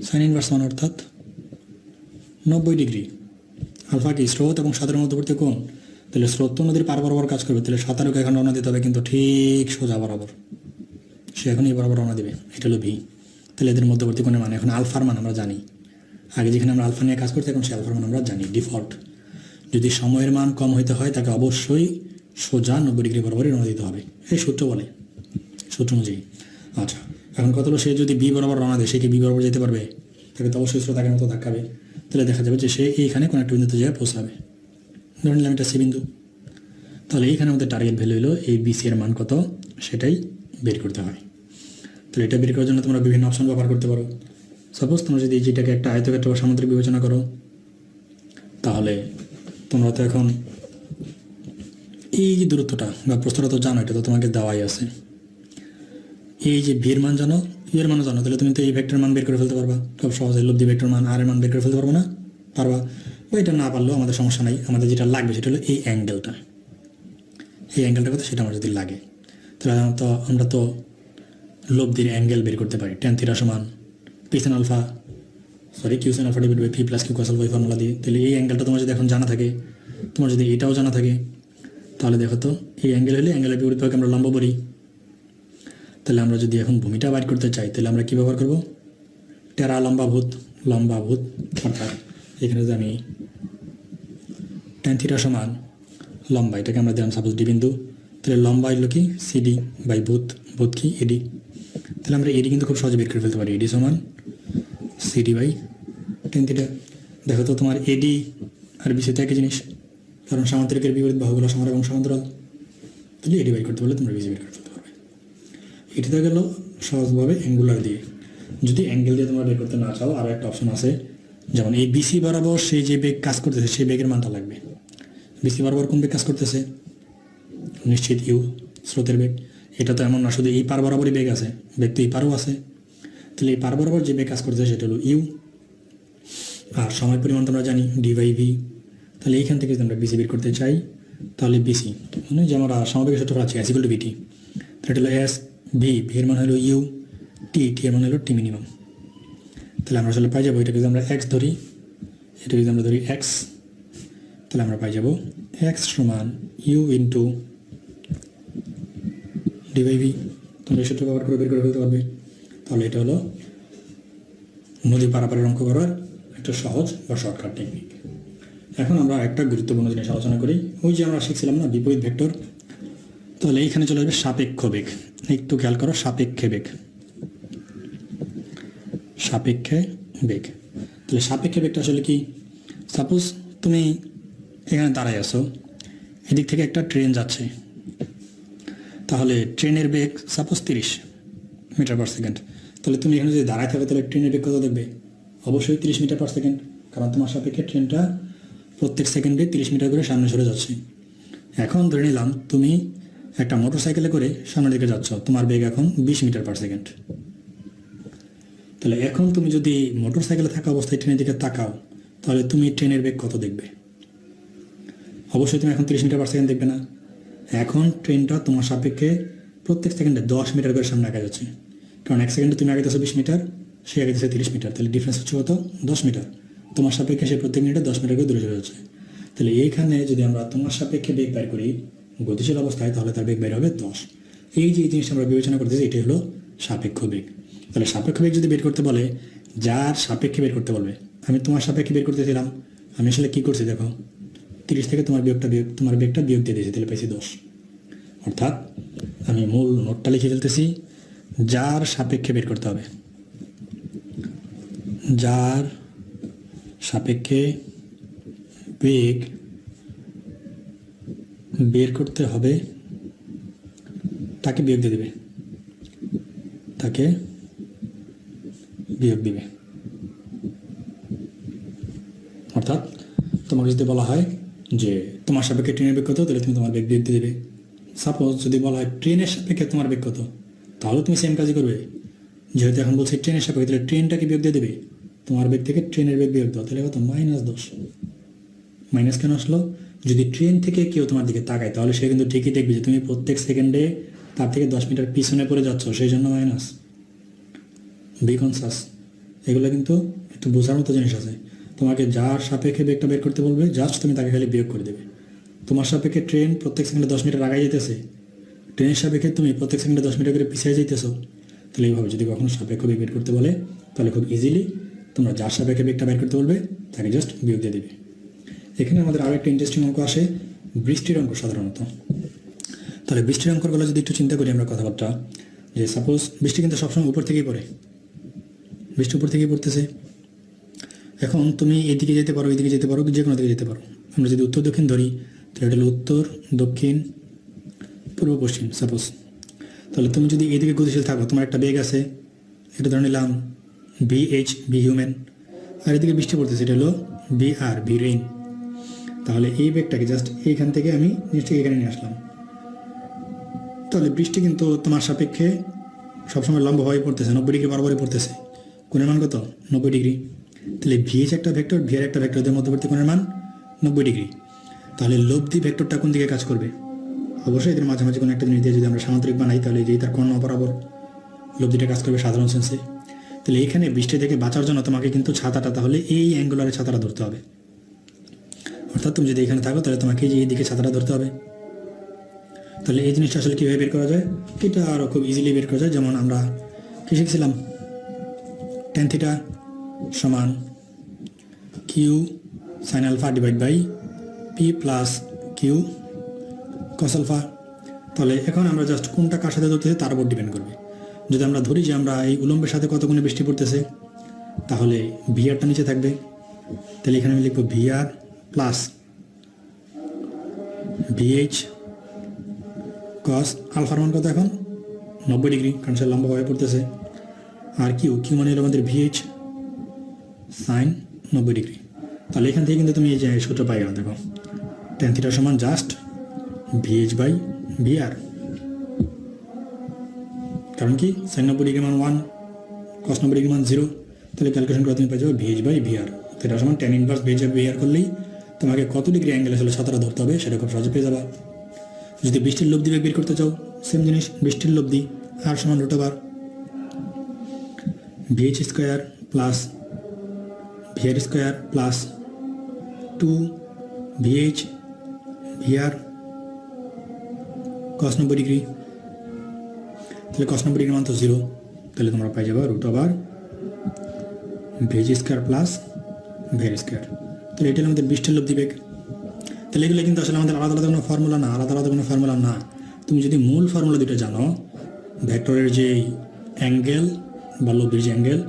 সাইন ইনভার্স 1, অর্থাৎ 90 ডিগ্রি। আলফা কি স্রোত এবং সাঁতারের মধ্যবর্তী কোণ। তাহলে স্রোত তো নদীর পার বরাবর কাজ করবে, তাহলে সাঁতারকে এখন রওনা দিতে হবে কিন্তু ঠিক সোজা বরাবর, সে এখন এই বরাবর রওনা দেবে। এটা হলো ভি। তাহলে এদের মধ্যবর্তী কোণের মান এখন আলফার মান আমরা জানি। আগে যেখানে আমরা আলফা নিয়ে কাজ করতে এখন সে আলফার মান আমরা জানি ডিফল্ট। যদি সময়ের মান কম হইতে হয় তাকে অবশ্যই সোজা 90 ডিগ্রি বরাবরই রওনা দিতে হবে, এই সূত্র বলে, সূত্র অনুযায়ী। আচ্ছা, এখন কত হলো সে যদি বি বরাবর রওনা দেয় সে কি বি বরাবর যেতে পারবে? তাকে তো অবশ্যই স্রোত আগের মতো ধাক্কাবে। তাহলে দেখা যাবে যে সে এইখানে কোনো একটা বিন্দুতে জায়গায় পৌঁছাবে। ধরে নিলাম এটা সি বিন্দু, তাহলে এইখানে আমাদের টার্গেট ভ্যালু হলো এই বিসি এর মান কত সেটাই বের করতে হয়। তাহলে এটা বের করার জন্য তোমরা বিভিন্ন অপশন ব্যবহার করতে পারো। সাপোজ তোমরা যদি যেটাকে একটা আয়তক্ষেত্র বা সামুদ্রিক বিবেচনা করো, তাহলে তোমরা তো এখন এই যে দূরত্বটা বা প্রস্থটা তো জানো, এটা তো তোমাকে দেওয়াই আছে। এই যে ভি এর মান জানো, ইউ এর মানও জানো, তাহলে তুমি তো এই ভেক্টর মান বের করে ফেলতে পারবা খুব সহজে। লব্ধি ভেক্টর মান আর এর মান বের করে ফেলতে পারবো না? পারবা। বা এটা না পারলেও আমাদের সমস্যা নাই, আমাদের যেটা লাগবে সেটা হলো এই অ্যাঙ্গেলটা। এই অ্যাঙ্গেলটা কত সেটা আমার যদি লাগে, তাহলে আমরা তো লব্ধির অ্যাঙ্গেল বের করতে পারি। ট্যান থিটা সমান q sine alpha divide by p plus q cos alpha এই ফর্মুলা দিয়ে। তাহলে এই অ্যাঙ্গেলটা তোমার যদি এখন জানা থাকে, তোমার যদি এটাও জানা থাকে, তাহলে দেখো তো এই অ্যাঙ্গেল হলে অ্যাঙ্গেলের বিপরীত ভাগে আমরা লম্ব বলি। তাহলে আমরা যদি এখন ভূমিটা বাইর করতে চাই, তাহলে আমরা কী ব্যবহার করবো? টেরা লম্বাভূত। অর্থাৎ এখানে যদি আমি ট্যান থিটা সমান লম্বা, এটাকে আমরা দিলাম সাপোজ ডি বিন্দু, তাহলে লম্বা হলো কি সিডি বাই ভূত কি এডি। তাহলে আমরা এডি কিন্তু খুব সহজে বের করে ফেলতে পারি। এডি সমান সিডি বাই ট্যান থিটা। দেখো তো তোমার এডি আর বিসি তো একই জিনিস, কারণ সামান্তরিকের বিপরীত বাহুগুলো সমান এবং সমান্তরাল। তাহলে এডি বাই করতে পারলে তোমরা বিসি বের করে ফেলতে পারবে। এটিতে গেল সহজভাবে অ্যাঙ্গুলার দিয়ে। যদি অ্যাঙ্গেল দিয়ে তোমরা বের করতে না চাও, আরও একটা অপশন আছে, যেমন এই বিসি বরাবর সেই যে বেগ কাজ করতেছে সেই বেগের মানটা লাগবে। বিসি বরাবর কোন বেগ কাজ করতেছে? নিশ্চিত ইউ, স্রোতের বেগ। এটা তো এমন না শুধু এই পার বরাবরই বেগ আছে, বেগ তো এই পারও আছে। তাহলে এই পার বরাবর যে বেগ কাজ করতেছে সেটা হলো ইউ। আর সময় পরিমাণ তোমরা জানি ডি বাই ভি। তাহলে এইখান থেকে যদি আমরা বিসি বের করতে চাই, তাহলে বিসি মানে যে আমরা সমবেগের সূত্র আছে এস ইকুয়াল টু ভিটি। তাহলে এটা হলো এস, ভি এর মান হলো ইউ, টি এর মান হলো টি মিনিমাম। তাহলে আমরা আসলে পাই যাবো, এটাকে যদি আমরা এক্স ধরি, এটাকে যদি আমরা ধরি এক্স, তাহলে আমরা পাই যাবো এক্স সমান u into d by v. তোমরা এই সূত্র ব্যবহার করে বের করে ফেলতে পারবে। তাহলে এটা হলো নদী পারাপারের অঙ্ক করার একটা সহজ বা শর্টকাট টেকনিক। এখন আমরা একটা গুরুত্বপূর্ণ জিনিস আলোচনা করি। ওই যে আমরা শিখছিলাম না বিপরীত ভেক্টর, তাহলে এইখানে চলে আসবে সাপেক্ষ বেগ। একটু খেয়াল করো, সাপেক্ষে বেগ। তাহলে সাপেক্ষে বেগটা আসলে কি? সাপোজ তুমি এখানে দাঁড়ায় আছো, এদিক থেকে একটা ট্রেন যাচ্ছে, তাহলে ট্রেনের বেগ সাপোজ 30 মিটার পার সেকেন্ড। তাহলে তুমি এখানে যদি দাঁড়ায় থাকো, তাহলে ট্রেনের বেগ কত দেখবে? অবশ্যই 30 মিটার পার সেকেন্ড, কারণ তোমার সাপেক্ষে ট্রেনটা প্রত্যেক সেকেন্ডে 30 মিটার করে সামনে সরে যাচ্ছে। এখন ধরে নিলাম তুমি একটা মোটর সাইকেলে করে সামনের দিকে যাচ্ছ, তোমার বেগ এখন 20 মিটার পার সেকেন্ড। তাহলে এখন তুমি যদি মোটর সাইকেলে থাকা অবস্থায় ট্রেনের দিকে তাকাও, তাহলে তুমি ট্রেনের বেগ কত দেখবে? অবশ্যই তুমি এখন 30 মিটার পার সেকেন্ড দেখবে না। এখন ট্রেনটা তোমার সাপেক্ষে প্রত্যেক সেকেন্ডে 10 মিটার করে সামনে আগে যাচ্ছে, কারণ এক সেকেন্ডে তুমি আগে যাচ্ছ 20 মিটার, সে আগে যাচ্ছে 30 মিটার। তাহলে ডিফারেন্স হচ্ছে কত? 10 মিটার। তোমার সাপেক্ষে সে প্রত্যেক মিনিটে 10 মিটার করে দূরে চলে যাচ্ছে। তাহলে এইখানে যদি আমরা তোমার সাপেক্ষে বেগ বের করি গতিশীল অবস্থায়, তাহলে তার বেগ বের হবে 10। এই যে জিনিসটা আমরা বিবেচনা করতেছি, এটি হলো সাপেক্ষ বেগ। তাহলে সাপেক্ষ বেগ যদি বের করতে বলে, যার সাপেক্ষে বের করতে বলবে, আমি তোমার সাপেক্ষে বের করতেছিলাম, আমি আসলে কী করছি দেখো, 30 থেকে তোমার বেগটা বিয়োগ দিয়ে দিয়েছি, তাহলে পেয়েছি 10। অর্থাৎ আমি মূল নোটটা লিখে ফেলতেছি, যার সাপেক্ষে বের করতে হবে, যার সাপেক্ষে বেগ বের করতে হবে তাকে বিয়োগ দিয়ে দেবে, তাকে বিয়োগ দিবে। অর্থাৎ তোমাকে যদি বলা হয় যে তোমার সাপেক্ষে ট্রেনের বেগ কত, তাহলে তুমি তোমার বেগ বিয়োগ দিয়ে দেবে। সাপোজ যদি বলা হয় ট্রেনের সাপেক্ষে তোমার বেগ কত, তাহলে তুমি সেম কাজই করবে। যেহেতু এখন বলছি ট্রেনের সাপেক্ষে, তাহলে ট্রেনটাকে বিয়োগ দিয়ে দেবে, তোমার বেগ থেকে ট্রেনের বেগ বিয়োগ দাও, তাহলে কত? -10। মাইনাস কেন আসলো? যদি ট্রেন থেকে কেউ তোমার দিকে তাকায়, তাহলে সে কিন্তু ঠিকই দেখবে যে তুমি প্রত্যেক সেকেন্ডে তার থেকে 10 মিটার পিছনে পড়ে যাচ্ছ, সেই জন্য মাইনাস। বি কনসাস, এগুলো কিন্তু একটু বোঝার মতো জিনিস আছে। তোমাকে যার সাপেক্ষে বেগটা বের করতে বলবে, জাস্ট তুমি তাকে খালি বিয়োগ করে দেবে। তোমার সাপেক্ষে ট্রেন প্রত্যেক সেকেন্ডে 10 মিটার আগায় যেতেছে, ট্রেনের সাপেক্ষে তুমি প্রত্যেক সেকেন্ডে 10 মিটার করে পিছিয়ে যেতেছো। তাহলে এইভাবে যদি কখনো সাপেক্ষ বেগ বের করতে বলে, তাহলে খুব ইজিলি তোমরা যার সাপেক্ষে বেগটা বের করতে বলবে তাকে জাস্ট বিয়োগ দিয়ে দেবে। এখানে আমাদের আরও একটা ইন্টারেস্টিং অঙ্ক আসে, বৃষ্টির অঙ্ক সাধারণত। তাহলে বৃষ্টির অঙ্কগুলো যদি একটু চিন্তা করি আমরা কথাবার্তা, যে সাপোজ বৃষ্টি কিন্তু সবসময় উপর থেকেই পড়ে, বৃষ্টি উপর থেকেই পড়তেছে। এখন তুমি এদিকে যেতে পারো, এদিকে যেতে পারো, যে কোনো দিকে যেতে পারো। আমরা যদি উত্তর দক্ষিণ ধরি তাহলে এটা হলো উত্তর, দক্ষিণ, পূর্ব, পশ্চিম সাপোজ। তাহলে তুমি যদি এদিকে গতিশীল থাকো, তোমার একটা বেগ আছে, এটা ধরে নিলাম VH, ভি হিউম্যান, আর এদিকে বৃষ্টি পড়তেছে, এটা হলো VR, ভি রেইন। তাহলে এই বেগটাকে জাস্ট এইখান থেকে আমি নিশ্চয়ই এখানে নিয়ে আসলাম। তাহলে বৃষ্টি কিন্তু তোমার সাপেক্ষে সবসময় লম্বভাবে পড়তেছে, 90 ডিগ্রি বরাবরই পড়তেছে। কোণের মান কত? 90 ডিগ্রি। তাহলে VH একটা ভেক্টর, VR একটা ভেক্টর, এদের মধ্যবর্তী কোণের মান 90 ডিগ্রি। তাহলে লব্ধি ভেক্টরটা কোন দিকে কাজ করবে? অবশ্যই এদের মাঝামাঝি কোনো একটা জিনিস দিয়ে যদি আমরা সামান্তরিক বানাই তাহলে যেই তার কর্ণ বরাবর লব্ধিটা কাজ করবে সাধারণ সেন্সে। তাহলে এখানে বৃষ্টি থেকে বাঁচার জন্য তোমাকে কিন্তু ছাতাটা তাহলে এই অ্যাঙ্গুলারে ছাতাটা ধরতে হবে। অর্থাৎ তুমি যদি এখানে থাকো তাহলে তোমাকে এই দিকে ছাতাটা ধরতে হবে। তাহলে এই জিনিসটা আসলে কীভাবে বের করা যায়? এটা আরও খুব ইজিলি বের করা যায়। যেমন আমরা কী শিখছিলাম, tan থিটা সমান q sine alpha divide by p plus q cos alpha. তাহলে এখন আমরা জাস্ট কোনটা কার সাথে ধরতেছে তার উপর ডিপেন্ড করবে। যদি আমরা ধরি যে আমরা এই উলম্বের সাথে কত গুণে বৃষ্টি পড়তেছে, তাহলে ভিআরটা নিচে থাকবে। তাহলে এখানে আমি লিখবো ভিআর প্লাস VH কস আলফার মান কত এখন? 90 ডিগ্রি, কারণ সে লম্বাভাবে পড়তেছে। আর কিউ মানে হলো আমাদের VH সাইন 90 ডিগ্রি। তাহলে এখান থেকে কিন্তু তুমি এই যে সূত্র পাই গেল, দেখো tan থিটা সমান জাস্ট VH বাই VR। কারণ কি সাইন 90 ডিগ্রি মান 1, কস 90 ডিগ্রি মান 0। তাহলে ক্যালকুলেশন করে তুমি পাই যাবে VH বাই VR। থিটা সমান tan inverse VH by VR করলেই তোমাকে কত ডিগ্রি অ্যাঙ্গেল আসলে ছাতাটা ধরতে হবে সেটা খুব সহজে পেয়ে যাবা। যদি বৃষ্টির লব্ধি বেগ বের করতে চাও, সেম জিনিস, বৃষ্টির লব্ধি আর সমান √r VH square plus VR square plus 2 VH VR কস 90 ডিগ্রি। তাহলে কস 90 ডিগ্রি মান তো 0, তাহলে তোমরা পাই যাবে √r VH square plus VR square. তাহলে এটা আমাদের বৃষ্টির লব্ধি বেগ। তাহলে এগুলো কিন্তু আসলে আমাদের আলাদা আলাদা কোনো ফর্মুলা না, আলাদা আলাদা কোনো ফর্মুলা না। তুমি যদি মূল ফর্মুলা দুটো জানো, ভেক্টরের যে অ্যাঙ্গেল বা লব্ধির যে অ্যাঙ্গেল,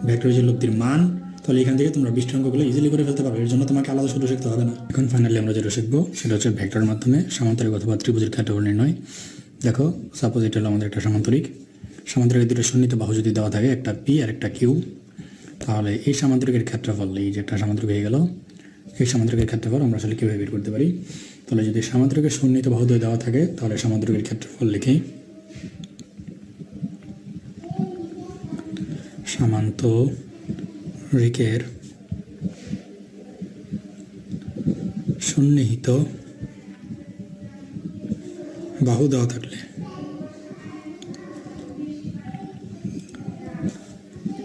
ভেক্টরের যে লব্ধির মান, তাহলে এখান থেকে তোমরা বৃষ্টি অঙ্কগুলো ইজিলি করে ফেলতে পারবে। এর জন্য তোমাকে আলাদা সূত্র শিখতে হবে না। এখন ফাইনালি আমরা যেটা শিখবো সেটা হচ্ছে ভেক্টরের মাধ্যমে সামান্তরিক অথবা ত্রিভুজের ক্ষেত্রফল নির্ণয়। দেখো সাপোজ এটা হলো আমাদের একটা সামান্তরিক। সামান্তরিকের দুটো সন্নিহিত বাহু যদি দেওয়া থাকে, একটা পি আর একটা কিউ, তাহলে এই সামান্তরিকের ক্ষেত্রফল, এই যে একটা সামান্তরিক হয়ে গেল, এই সামান্তরিকের ক্ষেত্রফল আমরা আসলে কীভাবে বের করতে পারি? তাহলে যদি সামান্তরিকের সন্নিহিত বাহু দ্বয় দেওয়া থাকে তাহলে সামান্তরিকের ক্ষেত্রফল লিখি সামান্তরিকের সন্নিহিত বাহু দেওয়া থাকলে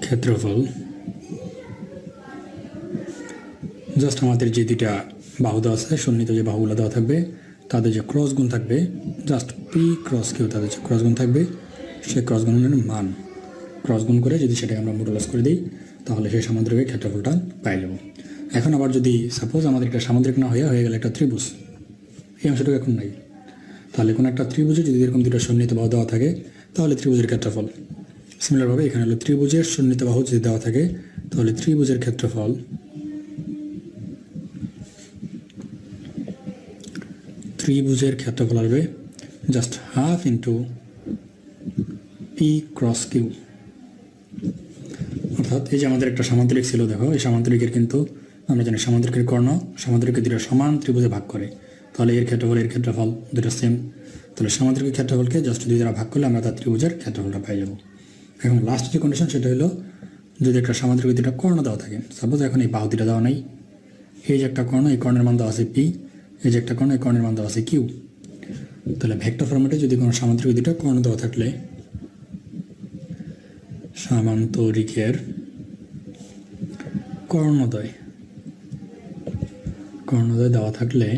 ক্ষেত্রফল, জাস্ট আমাদের যে দুইটা বাহু দেওয়া আছে, সন্নিহিত যে বাহুগুলো দেওয়া থাকবে তাদের যে ক্রস গুণ থাকবে, জাস্ট পি ক্রস কিউ, তাদের যে ক্রস গুণ থাকবে সেই ক্রস গুণের মান ক্রস গুণ করে যদি সেটাকে আমরা মডুলাস করে দিই তাহলে সেই সামান্তরিকের ক্ষেত্রফলটা পাই যাব। এখন আবার যদি সাপোজ আমাদের একটা সামান্তরিক না হয়ে গেলে একটা ত্রিভুজ, এই অংশটুকু এখন নাই, তাহলে কোনো একটা ত্রিভুজে যদি এরকম দুটো সন্নিহিত বাহু দেওয়া থাকে তাহলে ত্রিভুজের ক্ষেত্রফল, সিমিলারভাবে এখানে হলো ত্রিভুজের সন্নিহিত বাহু যদি দেওয়া থাকে তাহলে ত্রিভুজের ক্ষেত্রফল আসবে just half into p cross q. অর্থাৎ এই যে আমাদের একটা সামান্তরিক ছিল, দেখো এই সামান্তরিকের কিন্তু আমরা জানি সামান্তরিকের কর্ণ সামান্তরিকের দুটো সমান ত্রিভুজে ভাগ করে, তাহলে এর ক্ষেত্রফল দুটো সেম। তাহলে সামান্তরিকের ক্ষেত্রফলকে জাস্ট দুই দ্বারা ভাগ করলে আমরা তার ত্রিভুজের ক্ষেত্রফলটা পাই যাব। এখন লাস্ট যে কন্ডিশন সেটা হলো যদি একটা সামান্তরিক দুটো কর্ণ দেওয়া থাকে, সাপোজ এখন এই বাহু দুটো দেওয়া নেই, এই যে একটা কর্ণ, এই কর্ণের মান দেওয়া আছে পি, এই যে একটা কর্ণ, এই কর্ণের মান দেওয়া আছে কিউ। তাহলে ভেক্টর ফরম্যাটে যদি কোনো সামান্তরিক দুটো কর্ণ দেওয়া থাকলে সামান্তরিকের কর্ণদ্বয় দেওয়া থাকলে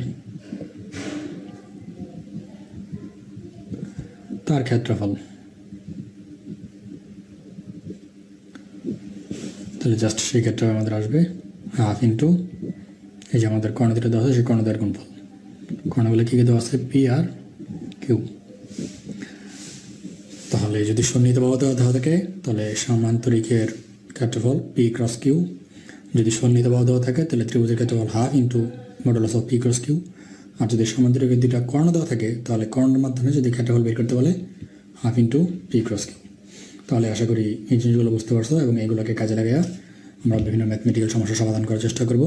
তার ক্ষেত্রফল, তাহলে জাস্ট সেই ক্ষেত্রে আমাদের আসবে হাফ ইন্টু এই যে আমাদের কর্ণ দুটো দেওয়া আছে সেই কর্ণদ্বয়ের গুণফল। কর্ণগুলো কী দেওয়া আছে? P R Q. তাহলে যদি সন্নিহিত বাহু দেওয়া থাকে তাহলে সামান্তরিকের ক্ষেত্রফল পি ক্রস কিউ যদি সন্নিহিত বাহু দেওয়া থাকে তাহলে ত্রিভুজের ক্ষেত্রফল half into modulus of P cross Q. আর যদি সমান্তরালের দুইটা কর্ণ দেওয়া থাকে তাহলে কর্ণের মাধ্যমে যদি ক্ষেত্রফল বের করতে বলে half into p cross q. তাহলে আশা করি এই জিনিসগুলো বুঝতে পারছো এবং এইগুলোকে কাজে লাগিয়ে আমরা বিভিন্ন ম্যাথমেটিক্যাল সমস্যা সমাধান করার চেষ্টা করব।